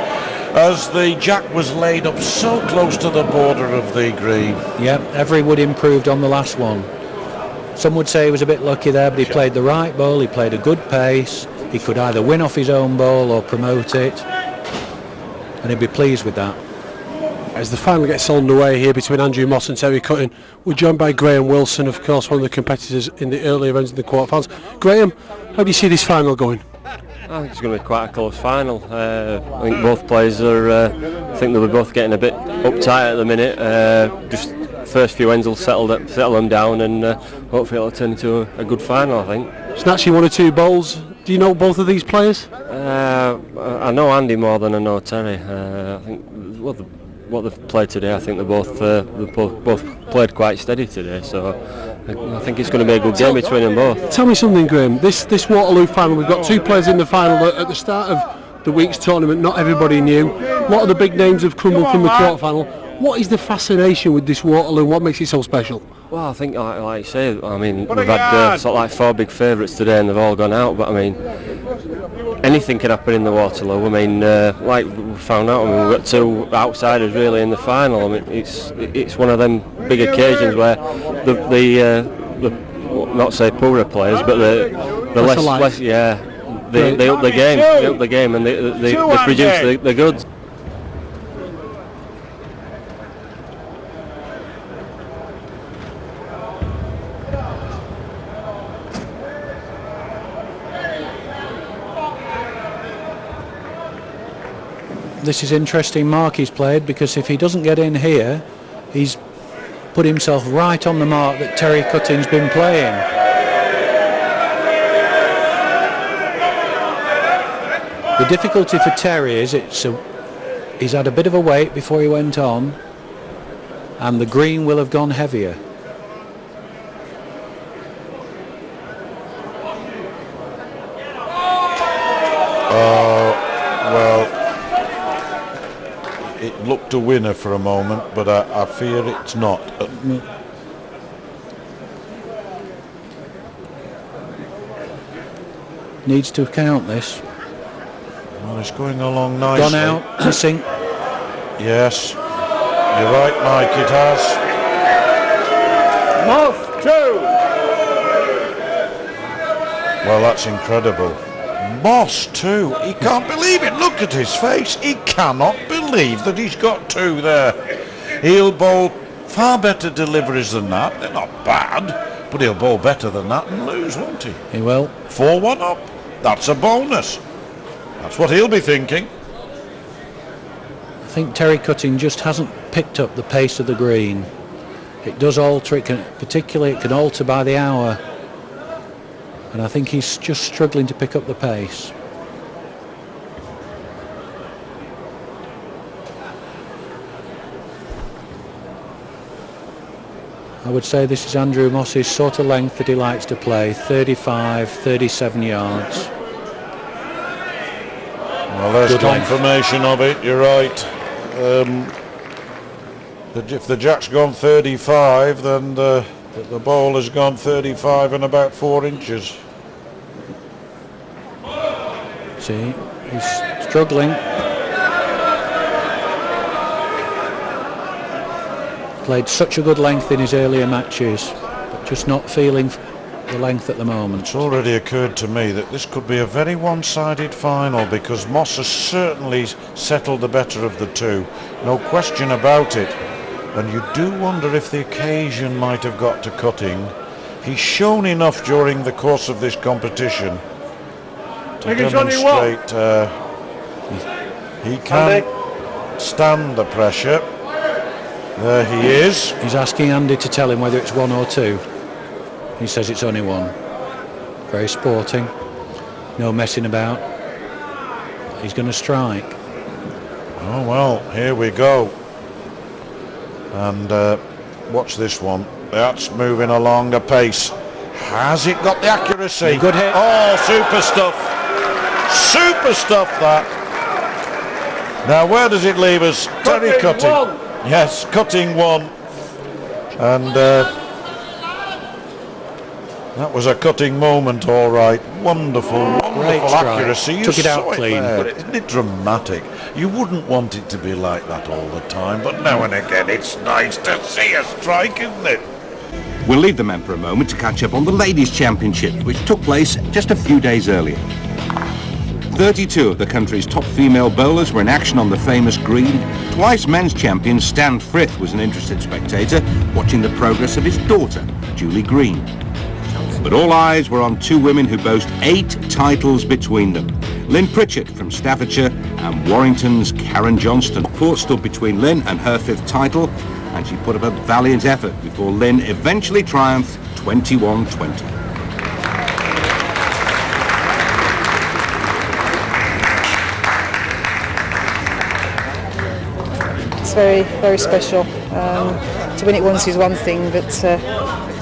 as the jack was laid up so close to the border of the green. Yeah, every wood improved on the last one. Some would say he was a bit lucky there, but he played the right ball, he played a good pace. He could either win off his own ball or promote it, and he'd be pleased with that. As the final gets underway here between Andrew Moss and Terry Cutting, we're joined by Graham Wilson, of course, one of the competitors in the early events in the quarterfinals. Graham, how do you see this final going? I think it's going to be quite a close final. I think both players are. I think they'll be both getting a bit uptight at the minute. Just first few ends will settle them down, and hopefully it'll turn into a good final. I think. Snatching one or two bowls. Do you know both of these players? I know Andy more than I know Terry. I think what they've played today, I think they both played quite steady today. So I think it's going to be a good game between them both. Tell me something, Graham. This Waterloo final, we've got two players in the final that at the start of the week's tournament not everybody knew. A lot of the big names have crumbled from the quarter-final. What is the fascination with this Waterloo? What makes it so special? Well, I think, like you say, I mean, we've had sort of like 4 big favourites today and they've all gone out, but I mean, anything can happen in the Waterloo. I mean, like we found out, I mean, we've got 2 outsiders really in the final. I mean, it's one of them big occasions where the not say poorer players, but the less yeah, they up the game, and they produce the goods. This is interesting mark he's played, because if he doesn't get in here, he's put himself right on the mark that Terry Cutting's been playing. The difficulty for Terry is he's had a bit of a wait before he went on, and the green will have gone heavier. It looked a winner for a moment, but I fear it's not. Needs to count this. Well, it's going along nicely. Gone out, missing. Yes, you're right, Mike, it has. Moss 2. Well, that's incredible. Moss 2, he can't believe it. Look at his face. He cannot believe that he's got 2 there. He'll bowl far better deliveries than that. They're not bad, but he'll bowl better than that and lose, won't he? He will. 4-1 up. That's a bonus. That's what he'll be thinking. I think Terry Cutting just hasn't picked up the pace of the green. It does alter, particularly it can alter by the hour. And I think he's just struggling to pick up the pace. I would say this is Andrew Moss's sort of length that he likes to play, 35, 37 yards. Well, there's Good confirmation of it, you're right. If the jack's gone 35, then the ball has gone 35 and about 4 inches. See, he's struggling. Played such a good length in his earlier matches, but just not feeling the length at the moment. It's already occurred to me that this could be a very one-sided final, because Moss has certainly settled the better of the 2, no question about it. And you do wonder if the occasion might have got to Cutting. He's shown enough during the course of this competition to demonstrate he can stand the pressure. There he is. He's asking Andy to tell him whether it's 1 or 2. He says it's only 1. Very sporting. No messing about. He's going to strike. Oh well, here we go. And watch this one. That's moving along apace. Has it got the accuracy? Good hit. Oh, super stuff. Super stuff, that. Now, where does it leave us? Terry Cutting. Yes, Cutting 1. And that was a Cutting moment, all right. Wonderful, wonderful accuracy. Took it out clean. Isn't it dramatic? You wouldn't want it to be like that all the time, but now and again it's nice to see a strike, isn't it? We'll leave the men for a moment to catch up on the Ladies' Championship, which took place just a few days earlier. 32 of the country's top female bowlers were in action on the famous green. Twice men's champion Stan Frith was an interested spectator, watching the progress of his daughter, Julie Green. But all eyes were on 2 women who boast 8 titles between them. Lynn Pritchett from Staffordshire and Warrington's Karen Johnston. Court stood between Lynn and her 5th title, and she put up a valiant effort before Lynn eventually triumphed 21-20. very, very special. To win it once is one thing, but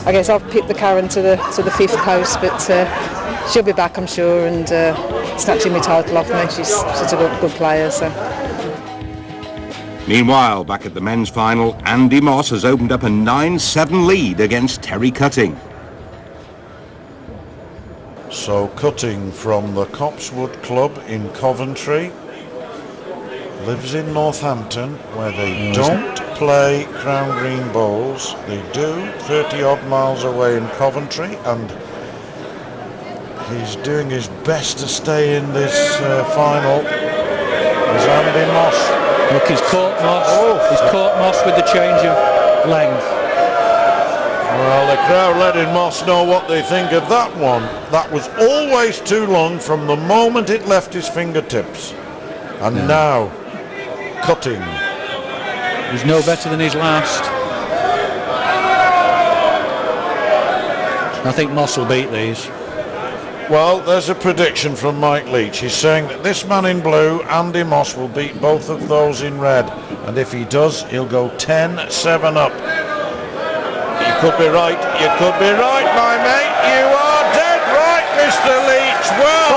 I guess I've pipped the Karen to the 5th post, but she'll be back, I'm sure, and snatching my title off me. She's such a good player. So. Meanwhile, back at the men's final, Andy Moss has opened up a 9-7 lead against Terry Cutting. So Cutting from the Copsewood Club in Coventry lives in Northampton, where they don't play Crown Green Bowls. They do 30 odd miles away in Coventry, and he's doing his best to stay in this final. Is Andy Moss. Look, he's caught Moss. He's caught Moss with the change of length. Well, the crowd letting Moss know what they think of that one. That was always too long from the moment it left his fingertips. And now, Cutting. He's no better than his last. I think Moss will beat these. Well, there's a prediction from Mike Leach. He's saying that this man in blue, Andy Moss, will beat both of those in red. And if he does, he'll go 10-7 up. You could be right. You could be right, my mate. You are dead right, Mr. Leach. Well.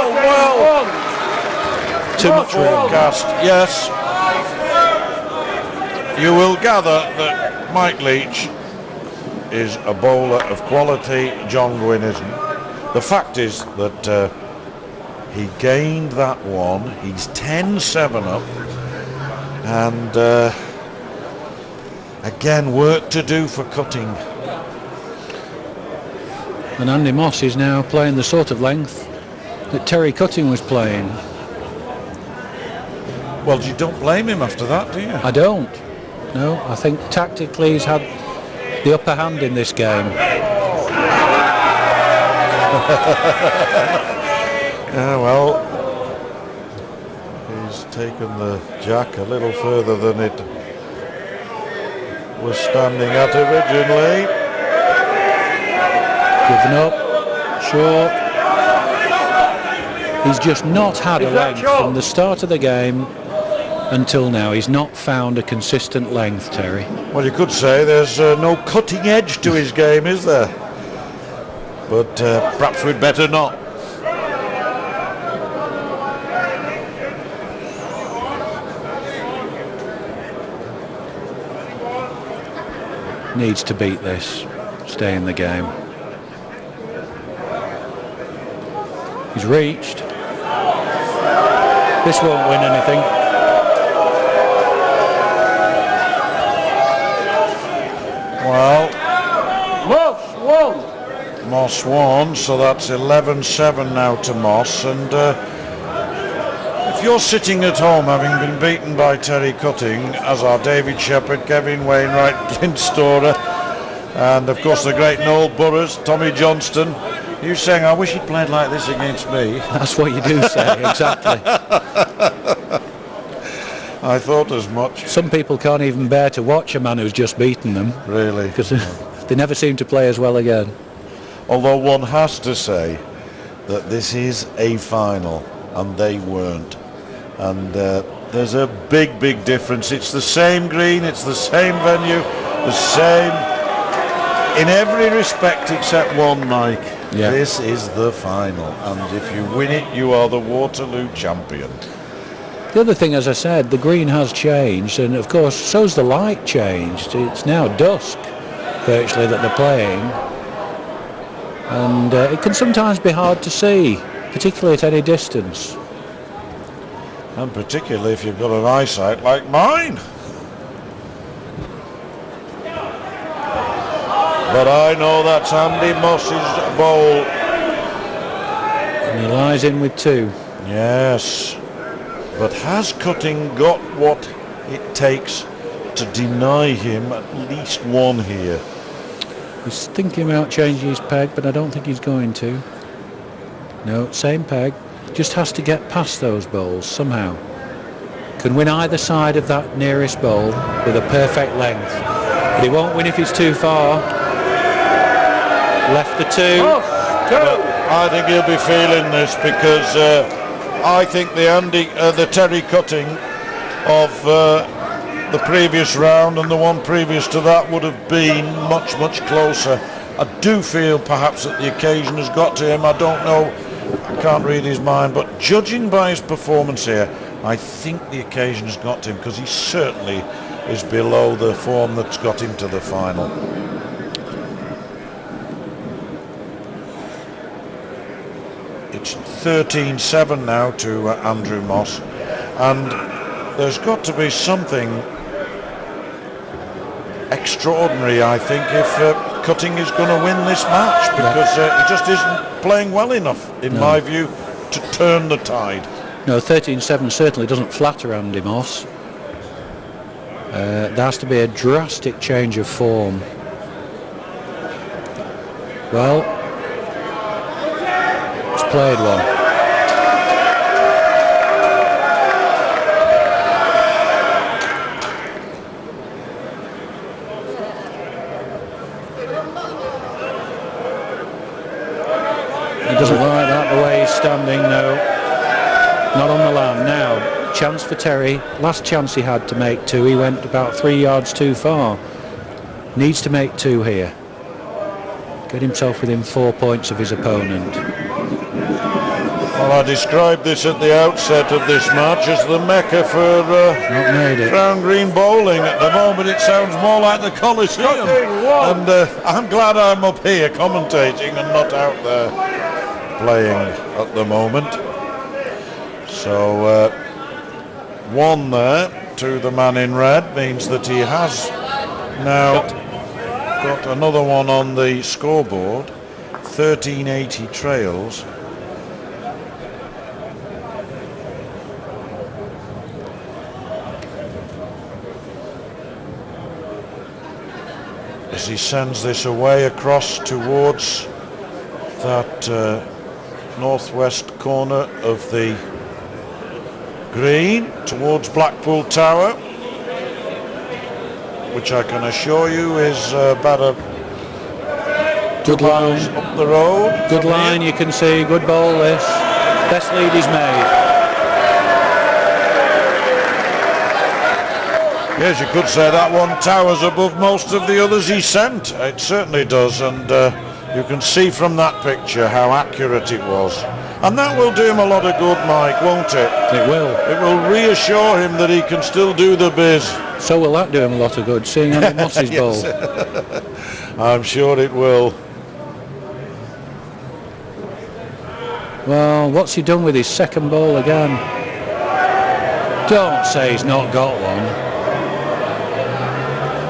Too much forecast. Yes. You will gather that Mike Leach is a bowler of quality. John Gwynn isn't. The fact is that he gained that one. He's 10-7 up. And again, work to do for Cutting. And Andy Moss is now playing the sort of length that Terry Cutting was playing. Well, you don't blame him after that, do you? I don't. No, I think tactically he's had the upper hand in this game. Yeah, well, he's taken the jack a little further than it was standing at originally. Given up, short. He's just not had a length from the start of the game until now. He's not found a consistent length, Terry. Well, you could say there's no cutting edge to his game, is there? But perhaps we'd better not. Needs to beat this, stay in the game. He's reached. This won't win anything. Well, Moss won. Moss won, so that's 11-7 now to Moss. And if you're sitting at home having been beaten by Terry Cutting, as are David Shepherd, Kevin Wainwright, Clint Storer, and of course the great Noel Burrows, Tommy Johnston, you're saying, I wish he'd played like this against me. That's what you do say, exactly. I thought as much. Some people can't even bear to watch a man who's just beaten them. Really? Because they never seem to play as well again. Although one has to say that this is a final, and they weren't. And there's a big, big difference. It's the same green, it's the same venue, the same in every respect except one, Mike. Yeah. This is the final, and if you win it, you are the Waterloo champion. The other thing, as I said, the green has changed, and of course so's the light changed. It's now dusk virtually that they're playing, and it can sometimes be hard to see, particularly at any distance. And particularly if you've got an eyesight like mine. But I know that's Andy Moss's bowl. And he lies in with two. Yes. But has Cutting got what it takes to deny him at least one here? He's thinking about changing his peg, but I don't think he's going to. No, same peg. Just has to get past those bowls somehow. Can win either side of that nearest bowl with a perfect length. But he won't win if he's too far. Left the two. But I think he'll be feeling this because I think the Terry Cutting of the previous round and the one previous to that would have been much, much closer. I do feel perhaps that the occasion has got to him. I don't know, I can't read his mind, but judging by his performance here, I think the occasion has got to him, because he certainly is below the form that's got him to the final. It's 13-7 now to Andrew Moss, and there's got to be something extraordinary, I think, if Cutting is going to win this match, because he just isn't playing well enough, in my view, to turn the tide. No, 13-7 certainly doesn't flatter Andy Moss. There has to be a drastic change of form. Well, he's played one. He doesn't like that, the way he's standing, no. Not on the land. Now, chance for Terry. Last chance he had to make two. He went about 3 yards too far. Needs to make two here. Get himself within 4 points of his opponent. Well, I described this at the outset of this match as the mecca for Crown Green bowling. At the moment it sounds more like the Coliseum. And I'm glad I'm up here commentating and not out there playing at the moment. So one there to the man in red means that he has now got another one on the scoreboard. 1380 trails. As he sends this away across towards that northwest corner of the green, towards Blackpool Tower, which I can assure you is about a good line up the road. Good line, you can see. Good ball this. Best lead he's made. Yes, you could say that one towers above most of the others he sent. It certainly does, and you can see from that picture how accurate it was. And that will do him a lot of good, Mike, won't it? It will. It will reassure him that he can still do the biz. So will that do him a lot of good, seeing Andy Moss's ball. I'm sure it will. Well, what's he done with his second ball again? Don't say he's not got one.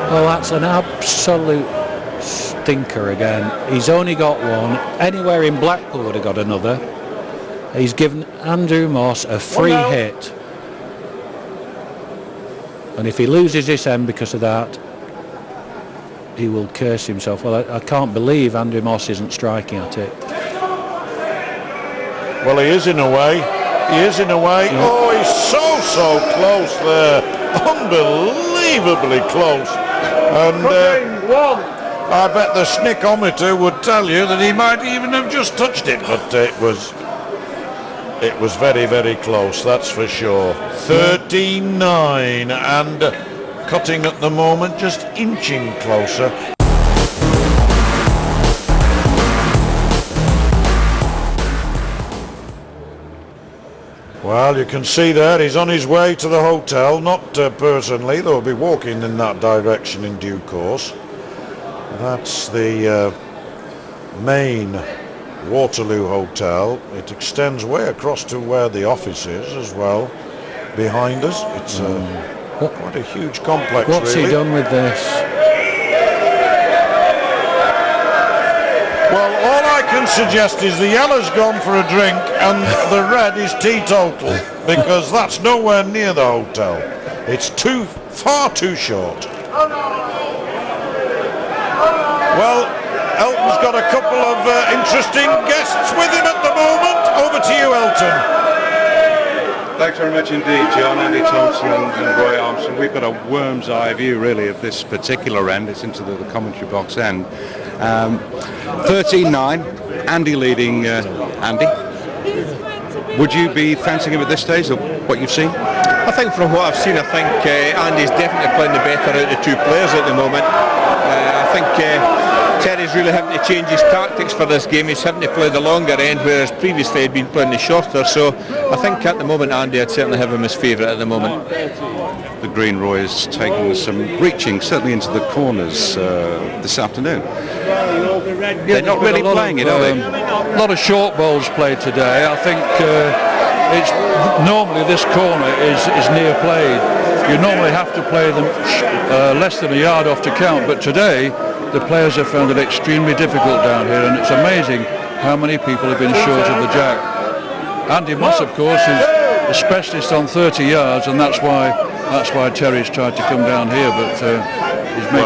Oh, that's an absolute stinker again. He's only got one. Anywhere in Blackpool would have got another. He's given Andrew Moss a free hit. And if he loses this end because of that, he will curse himself. Well, I can't believe Andrew Moss isn't striking at it. Well, he is in a way. He is in a way. Yeah. Oh, he's so close there. Unbelievably close. And I bet the snickometer would tell you that he might even have just touched it, but it was very, very close, that's for sure. 13-9, and Cutting at the moment just inching closer. Well, you can see there he's on his way to the hotel, not personally, they'll be walking in that direction in due course. That's the main Waterloo Hotel. It extends way across to where the office is as well, behind us. It's quite a huge complex. What's really. He done with this? Well, all I can suggest is the yellow's gone for a drink and the red is teetotal, because that's nowhere near the hotel. It's far too short. Well, Elton's got a couple of interesting guests with him at the moment. Over to you, Elton. Thanks very much indeed, John, Andy Thompson and Roy Armstrong. We've got a worm's eye view, really, of this particular end. It's into the commentary box end. 13-9, Andy leading. Andy, would you be fancying him at this stage, or what you've seen? I think from what I've seen, I think Andy's definitely playing the better out of the two players at the moment. I think Terry's really having to change his tactics for this game. He's having to play the longer end, whereas previously he'd been playing the shorter. So I think at the moment Andy, I'd certainly have him as favourite at the moment. The Green Roy is taking some reaching, certainly into the corners this afternoon. They're not really playing it, are they? A lot of short balls played today. I think it's normally this corner is near played. You normally have to play them less than a yard off to count, but today the players have found it extremely difficult down here, and it's amazing how many people have been short of the jack. Andy Moss, of course, is a specialist on 30 yards, and that's why Terry's tried to come down here, but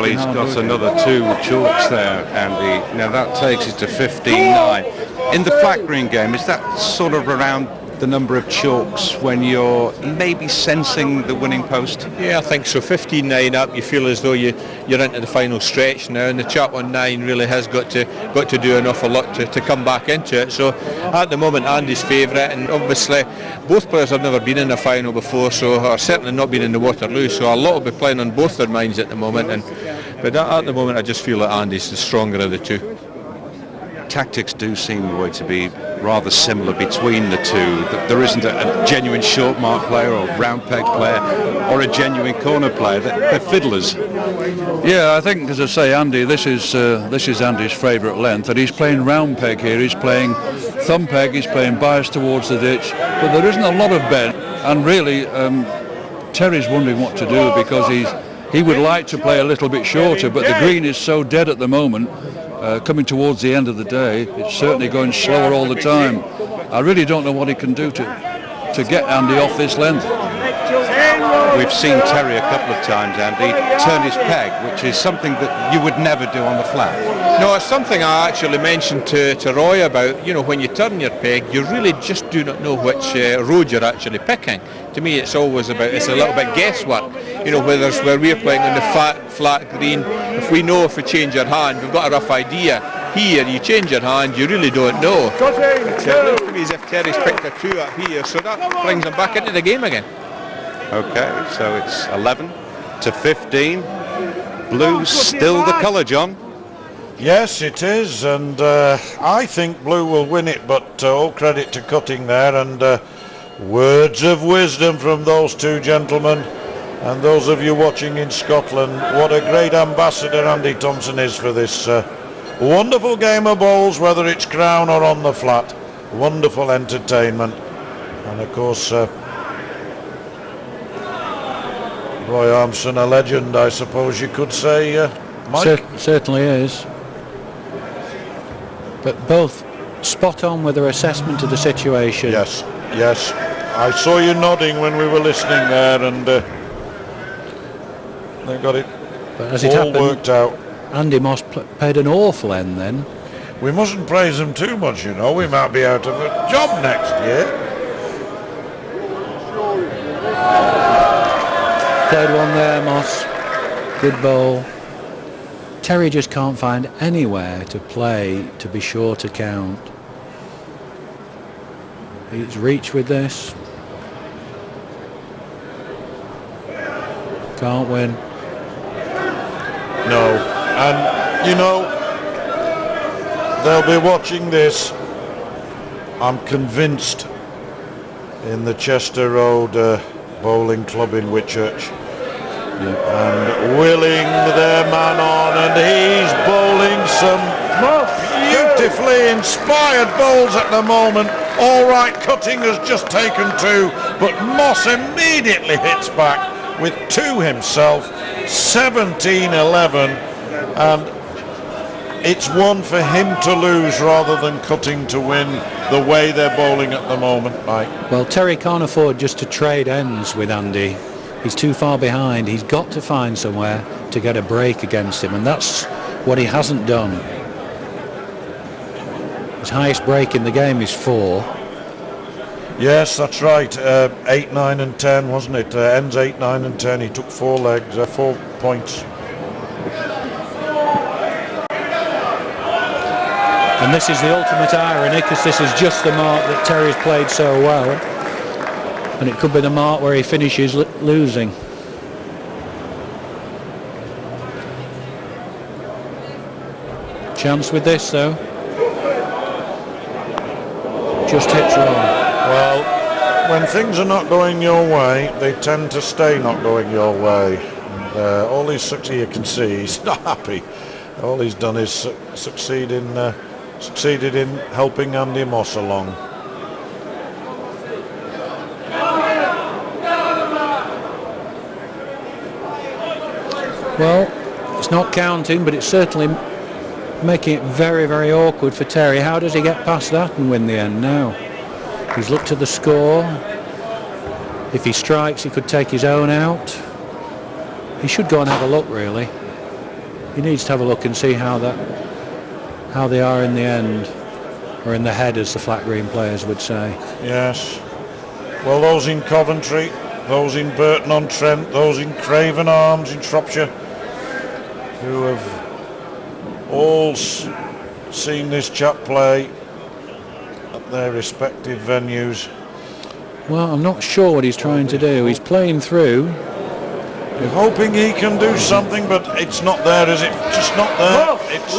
he's got another 2 chalks there, Andy. Now that takes it to 15-9. In the flat green game, is that sort of around the number of chalks when you're maybe sensing the winning post? Yeah, I think so. 15-9 up, you feel as though you're into the final stretch now, and the chap on 9 really has got to do an awful lot to come back into it. So at the moment, Andy's favourite, and obviously both players have never been in a final before, so are certainly not been in the Waterloo. So a lot will be playing on both their minds at the moment. But at the moment, I just feel that Andy's the stronger of the two. Tactics do seem to be rather similar between the two. There isn't a genuine short mark player or round peg player or a genuine corner player. They're fiddlers. Yeah, I think, as I say, Andy, this is Andy's favourite length, and he's playing round peg here. He's playing thumb peg. He's playing bias towards the ditch, but there isn't a lot of bend. And really, Terry's wondering what to do, because he would like to play a little bit shorter, but the green is so dead at the moment. Coming towards the end of the day, it's certainly going slower all the time. I really don't know what he can do to get Andy off this length. We've seen Terry a couple of times, Andy, turn his peg, which is something that you would never do on the flat. No, it's something I actually mentioned to Roy about. You know, when you turn your peg, you really just do not know which road you're actually picking. To me, it's always it's a little bit guesswork. You know, where we're playing on the flat green, if we know if we change our hand, we've got a rough idea. Here, you change your hand, you really don't know. It looks to me as if Terry's picked a 2 up here, so that brings him back into the game again. Okay, so it's 11 to 15. Blue's still the colour, John. Yes, it is, and I think Blue will win it, but all credit to Cutting there, and words of wisdom from those two gentlemen. And those of you watching in Scotland, what a great ambassador Andy Thompson is for this wonderful game of bowls, whether it's crown or on the flat. Wonderful entertainment. And of course, Roy Armstrong, a legend, I suppose you could say, Mike? Certainly is. But both spot on with their assessment of the situation. Yes, yes. I saw you nodding when we were listening there, and they got it but as it all happened, worked out. Andy Moss paid an awful end then. We mustn't praise them too much, you know. We might be out of a job next year. Played one there, Moss. Good bowl. Terry just can't find anywhere to play to be sure to count. He's reached with this. Can't win. No. And, you know, they'll be watching this, I'm convinced, in the Chester Road Bowling Club in Whitchurch. And willing their man on, and he's bowling some beautifully inspired bowls at the moment. All right, Cutting has just taken 2, but Moss immediately hits back with 2 himself, 17-11, and it's one for him to lose rather than Cutting to win the way they're bowling at the moment, Mike. Well, Terry can't afford just to trade ends with Andy. He's too far behind. He's got to find somewhere to get a break against him, and that's what he hasn't done. His highest break in the game is 4. Yes, that's right. 8, 9 and 10, wasn't it? Ends 8, 9 and 10. He took 4 legs, 4 points. And this is the ultimate irony, because this is just the mark that Terry's played so well. and it could be the mark where he finishes losing. Chance with this though. Just hits wrong. Well, when things are not going your way, they tend to stay not going your way. And, all he's succeeded, you can see he's not happy. All he's done is succeeded in helping Andy Moss along. Well, it's not counting, but it's certainly making it very, very awkward for Terry. How does he get past that and win the end now? He's looked at the score. If he strikes, he could take his own out. He should go and have a look, really. He needs to have a look and see how they are in the end, or in the head, as the flat green players would say. Yes. Well, those in Coventry, those in Burton-on-Trent, those in Craven Arms in Shropshire, who have all seen this chap play at their respective venues. Well, I'm not sure what he's trying to do. He's playing through. You're hoping he can do something, but it's not there, is it? Just not there. It's,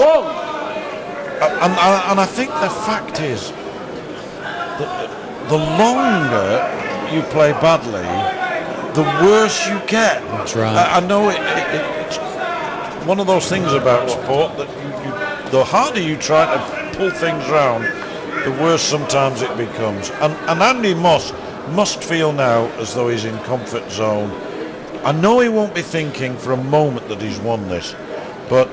and I think the fact is that the longer you play badly, the worse you get. That's right. I know it's one of those things about sport that the harder you try to pull things round, the worse sometimes it becomes. And Andy Moss must feel now as though he's in comfort zone. I know he won't be thinking for a moment that he's won this, but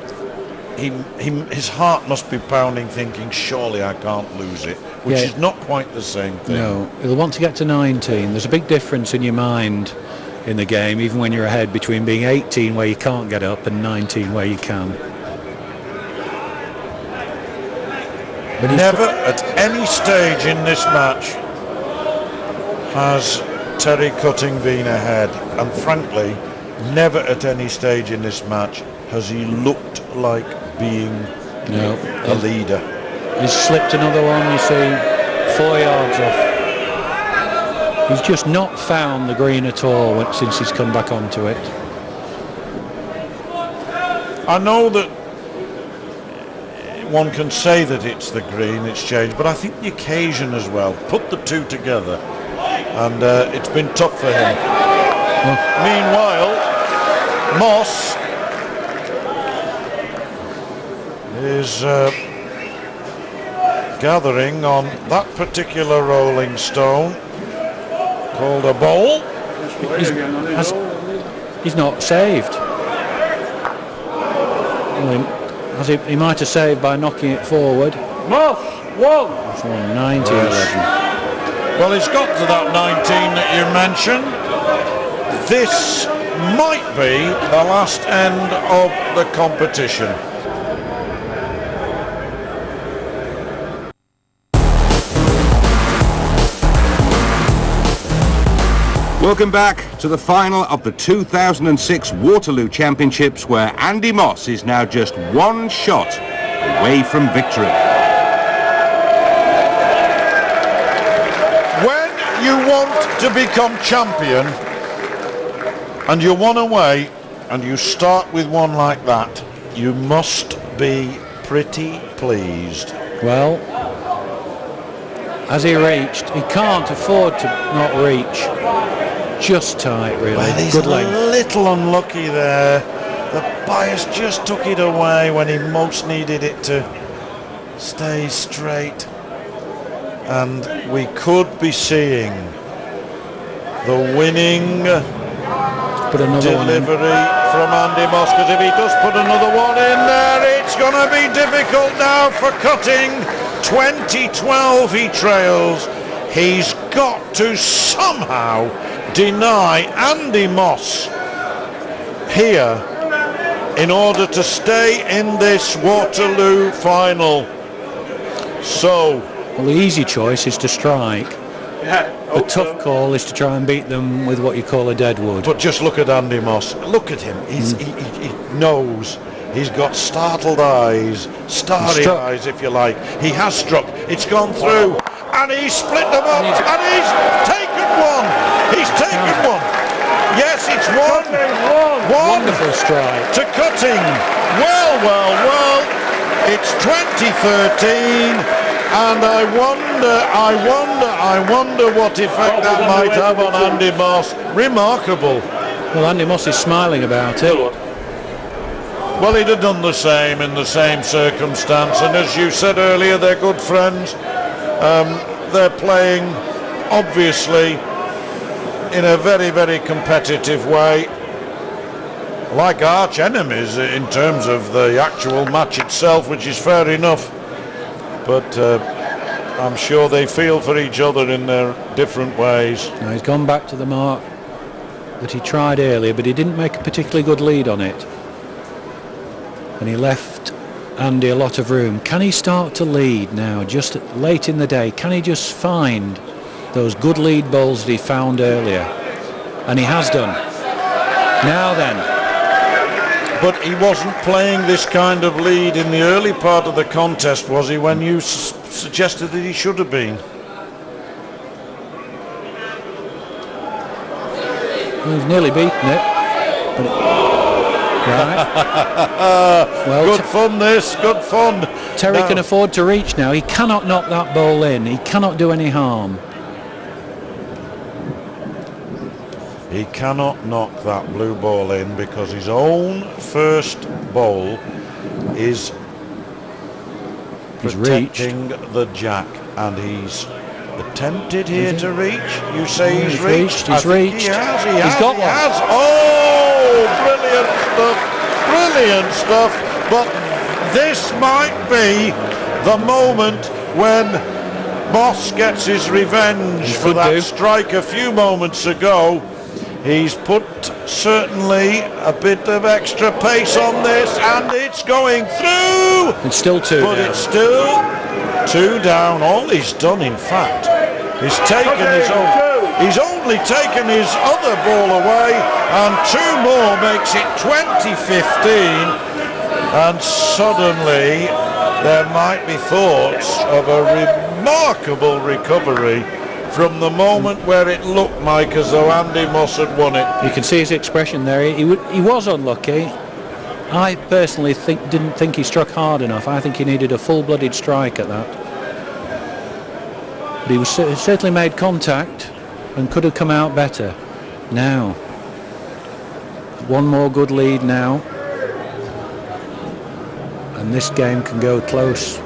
his heart must be pounding, thinking, surely I can't lose it, which is not quite the same thing. No, he'll want to get to 19. There's a big difference in your mind in the game, even when you're ahead, between being 18 where you can't get up and 19 where you can. But never at any stage in this match has Terry Cutting been ahead, and frankly, never at any stage in this match has he looked like being a leader. He's slipped another one, you see, 4 yards off. He's just not found the green at all since he's come back onto it. I know that one can say that it's the green, it's changed, but I think the occasion as well, put the two together, and it's been tough for him. Meanwhile, Moss is gathering on that particular rolling stone called a bowl. He's not saved. He might have saved by knocking it forward. Moss, one. That's 190. Well, he's got to that 19 that you mentioned. This might be the last end of the competition. Welcome back to the final of the 2006 Waterloo Championships, where Andy Moss is now just one shot away from victory. When you want to become champion and you're one away and you start with one like that, you must be pretty pleased. Well, as he reached, he can't afford to not reach. Just tight, really. Well, he's good a length. little unlucky there. The bias just took it away when he most needed it to stay straight. And we could be seeing the winning delivery from Andy Moss, because if he does put another one in there, it's going to be difficult now for Cutting. 2012 he trails. He's got to somehow deny Andy Moss here in order to stay in this Waterloo final. So, well, the easy choice is to strike. The tough call is to try and beat them with what you call a dead wood. But just look at Andy Moss. Look at him. He knows. He's got startled eyes, starry eyes, if you like. He has struck. It's gone through, and he's split them up, and he's taken one. taken one. Yes, it's one. Wonderful strike. To Cutting. Well. It's 2013, and I wonder what effect that might have on Andy Moss. Remarkable. Well, Andy Moss is smiling about it. Well, he'd have done the same in the same circumstance, and as you said earlier, they're good friends. They're playing, obviously, in a very, very competitive way, like arch enemies in terms of the actual match itself, which is fair enough. But I'm sure they feel for each other in their different ways. Now he's gone back to the mark that he tried earlier, but he didn't make a particularly good lead on it. And he left Andy a lot of room. Can he start to lead now, just late in the day? Can he just find those good lead bowls that he found earlier? And he has done. Now then. But he wasn't playing this kind of lead in the early part of the contest, was he, when you suggested that he should have been? Well, he's nearly beaten it. Right. Well, good fun this, good fun. Terry can afford to reach now. He cannot knock that ball in. He cannot do any harm. He cannot knock that blue ball in because his own first bowl is protecting the jack, and he's attempted here to reach. You say he's reached? He's reached. He has. He's got one. Oh, brilliant stuff. But this might be the moment when Moss gets his revenge for that strike a few moments ago. He's put certainly a bit of extra pace on this, and it's going through. It's still two but down. It's still two down. All he's done, in fact, is taken his own. He's only taken his other ball away, and two more makes it 2015. And suddenly there might be thoughts of a remarkable recovery from the moment where it looked like as though Andy Moss had won it. You can see his expression there. He was unlucky. I personally didn't think he struck hard enough. I think he needed a full-blooded strike at that. But he certainly made contact and could have come out better. Now, one more good lead now, and this game can go close.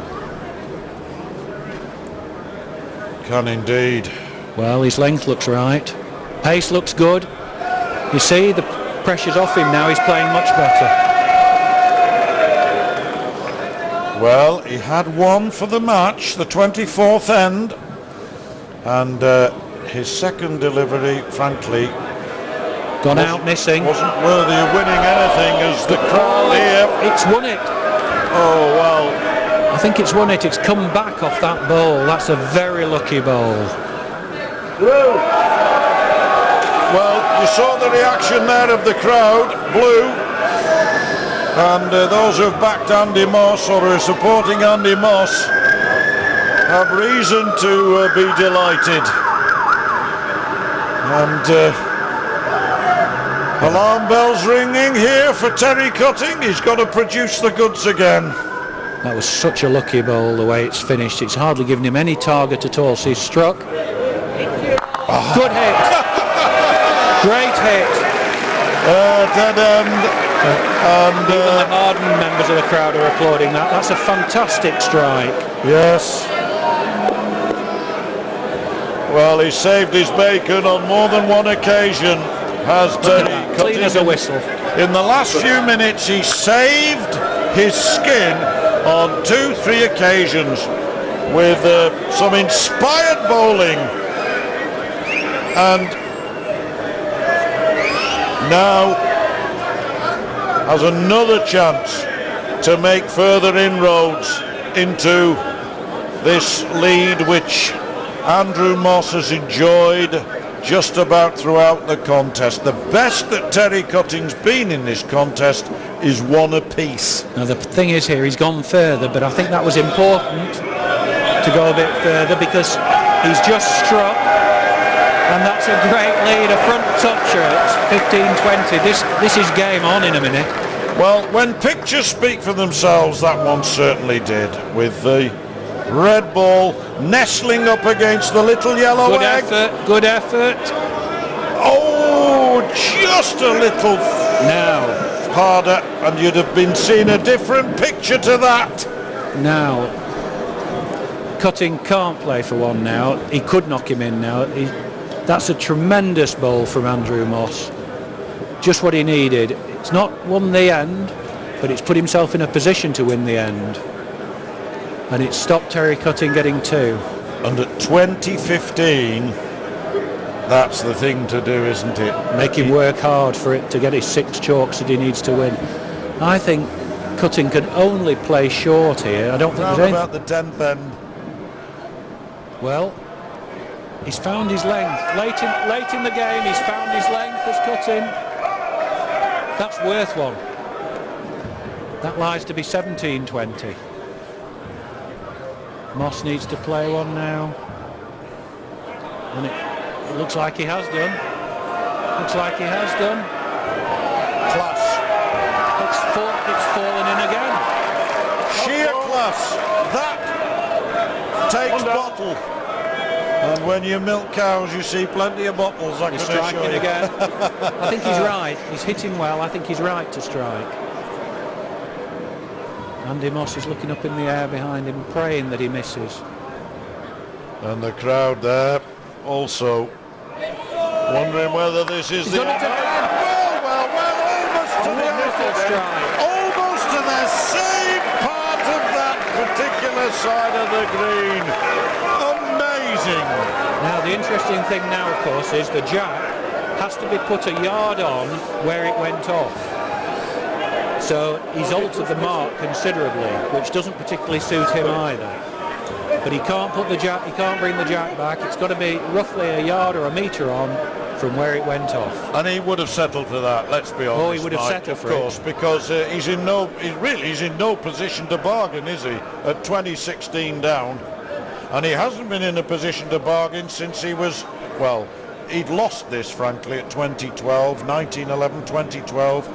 Can indeed. Well, his length looks right. Pace looks good. You see, the pressure's off him now. He's playing much better. Well, he had one for the match, the 24th end, and his second delivery, frankly, gone out missing. Wasn't worthy of winning anything, as the crowd here. It's won it. Oh, well. I think it's won it. It's come back off that bowl. That's a very lucky bowl. Well, you saw the reaction there of the crowd, blue, and those who have backed Andy Moss or are supporting Andy Moss have reason to be delighted. And alarm bells ringing here for Terry Cutting. He's got to produce the goods again. That was such a lucky bowl, the way it's finished. It's hardly given him any target at all. So he's struck. Good hit. Great hit. Dead end. And even the hardened members of the crowd are applauding that. That's a fantastic strike. Yes. Well, he saved his bacon on more than one occasion, has Terry Cutting. Clean as a whistle. In the last few minutes, he saved his skin on 2-3 occasions with some inspired bowling, and now has another chance to make further inroads into this lead, which Andrew Moss has enjoyed just about throughout the contest. The best that Terry Cutting's been in this contest is one apiece. Now the thing is here, he's gone further, but I think that was important to go a bit further, because he's just struck And that's a great lead, a front toucher. It's 15-20. This is game on in a minute. Well, when pictures speak for themselves, that one certainly did, with the red ball nestling up against the little yellow egg. Good effort. Oh, just a little harder, and you'd have been seeing a different picture to that. Now, Cutting can't play for one now. He could knock him in now. That's a tremendous ball from Andrew Moss. Just what he needed. It's not won the end, but it's put himself in a position to win the end. And it's stopped Terry Cutting getting 2. And at 20-15, that's the thing to do, isn't it? Make him work hard for it to get his 6 chalks that he needs to win. I think Cutting can only play short here. I don't think Round there's about the 10th end. Well, he's found his length. Late in the game, he's found his length as Cutting. That's worth one. That lies to be 17-20. Moss needs to play one now. And it looks like he has done. Looks like he has done. Class. It's fallen in again. Sheer class. That takes bottle. And when you milk cows, you see plenty of bottles. I He's can assure striking you. again. I think he's right. He's hitting well. I think he's right to strike. Andy Moss is looking up in the air behind him, praying that he misses. And the crowd there also wondering whether this is He's done it again. Well, almost to the almost to the same part of that particular side of the green. Amazing. Now the interesting thing now, of course, is the jack has to be put a yard on where it went off. So he's altered the mark considerably, which doesn't particularly suit him either. But he can't put the jack, he can't bring the jack back. It's got to be roughly a yard or a metre on from where it went off. And he would have settled for that, let's be honest. Oh, he would have settled for it. Of course, because he's in no position to bargain, is he? At 20-16 down. And he hasn't been in a position to bargain since he was, well, he'd lost this, frankly, at 2012, 1911, 2012.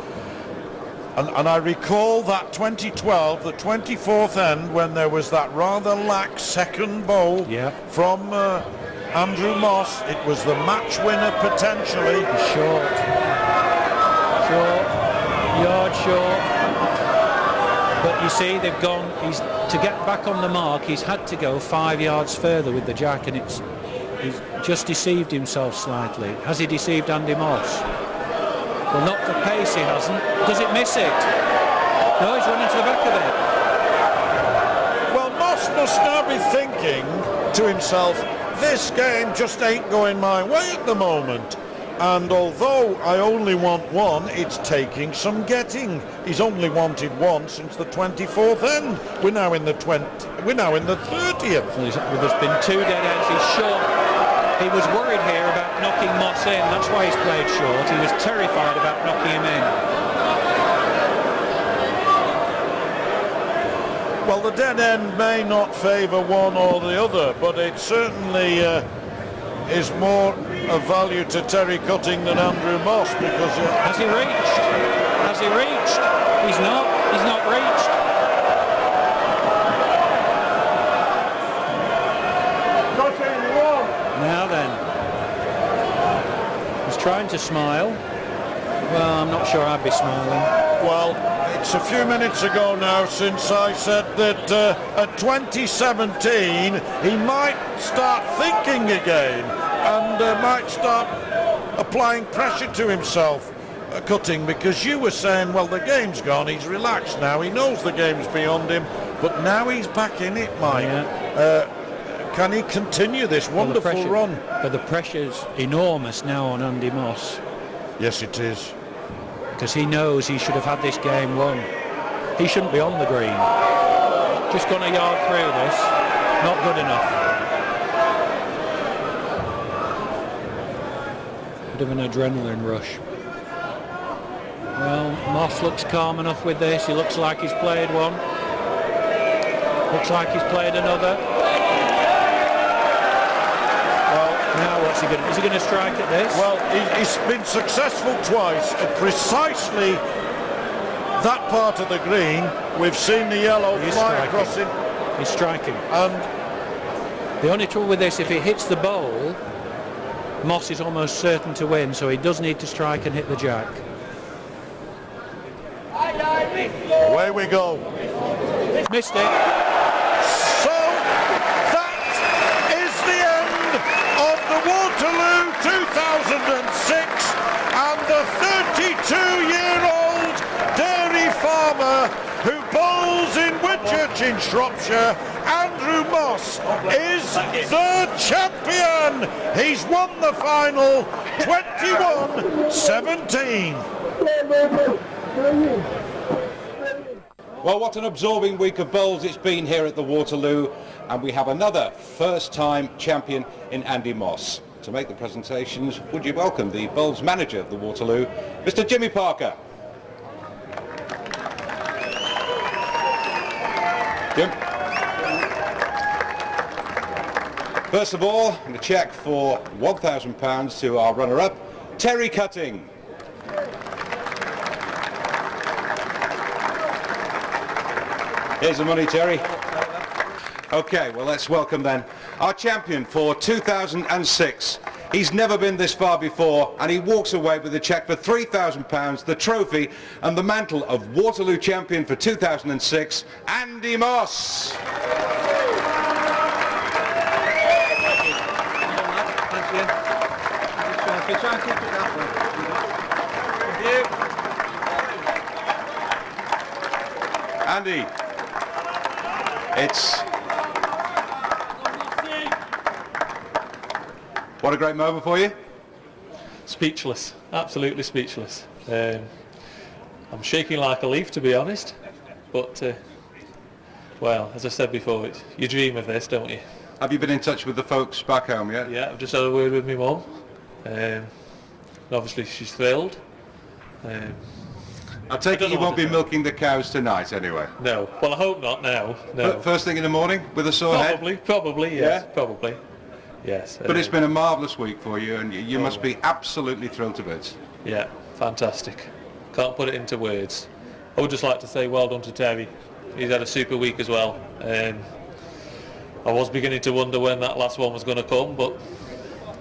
And I recall that 2012, the 24th end, when there was that rather lax second bowl from Andrew Moss. It was the match winner potentially. Short, yard short. But you see, they've gone. To get back on the mark, he's had to go 5 yards further with the jack, and he's just deceived himself slightly. Has he deceived Andy Moss? Well, not for pace, he hasn't. Does it miss it? No, he's running to the back of it. Well, Moss must now be thinking to himself, this game just ain't going my way at the moment. And although I only want one, it's taking some getting. He's only wanted one since the 24th end. We're now in the 30th. Well, there's been 2 dead ends. He's short. He was worried here about knocking Moss in. That's why he's played short. He was terrified about knocking him in. Well, the dead end may not favour one or the other, but it certainly is more of value to Terry Cutting than Andrew Moss, because has he reached? Has he reached? He's not reached. Now then, he's trying to smile. Well, I'm not sure I'd be smiling. Well, it's a few minutes ago now since I said that at 2017 he might start thinking again and might start applying pressure to himself, Cutting, because you were saying, well, the game's gone, he's relaxed now, he knows the game's beyond him, but now he's back in it, Mike. Yeah. Can he continue this wonderful run? But the pressure's enormous now on Andy Moss. Yes, it is. Because he knows he should have had this game won. He shouldn't be on the green. Just gone a yard through this. Not good enough. Bit of an adrenaline rush. Well, Moss looks calm enough with this. He looks like he's played one. Looks like he's played another. Well, now what's What's he going? Is he going to strike at this? Well, he's been successful twice at precisely that part of the green. We've seen the yellow fly across him. He's striking. And the only trouble with this, if he hits the bowl, Moss is almost certain to win, so he does need to strike and hit the jack. away we go. Missed it. So that is the end of the Waterloo 2006, and the 32-year-old dairy farmer who bowls in Whitchurch in Shropshire, Andrew Moss, is the champion. He's won the final 21-17. Well, what an absorbing week of bowls it's been here at the Waterloo, and we have another first-time champion in Andy Moss. To make the presentations, would you welcome the bowls manager of the Waterloo, Mr. Jimmy Parker. Jim. First of all, a cheque for £1,000 to our runner-up, Terry Cutting. Here's the money, Terry. Okay, well, let's welcome then our champion for 2006. He's never been this far before, and he walks away with a cheque for £3,000, the trophy and the mantle of Waterloo champion for 2006, Andy Moss. Andy, what a great moment for you. Speechless, absolutely speechless. I'm shaking like a leaf, to be honest, but well, as I said before, you dream of this, don't you? Have you been in touch with the folks back home yet? Yeah, I've just had a word with my mum. Obviously she's thrilled. I take it you won't be milking the cows tonight anyway? No, well, I hope not now. No. First thing in the morning with a sore head? Probably, yes, Yeah? probably. Yes. But it's been a marvellous week for you, and you must be absolutely thrilled to bits. Yeah, fantastic. Can't put it into words. I would just like to say well done to Terry. He's had a super week as well. I was beginning to wonder when that last one was going to come, but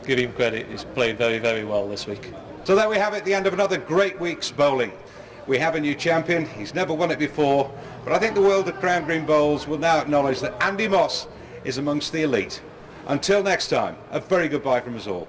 give him credit, he's played very, very well this week. So there we have it, the end of another great week's bowling. We have a new champion. He's never won it before, but I think the world of Crown Green Bowls will now acknowledge that Andy Moss is amongst the elite. Until next time, a very goodbye from us all.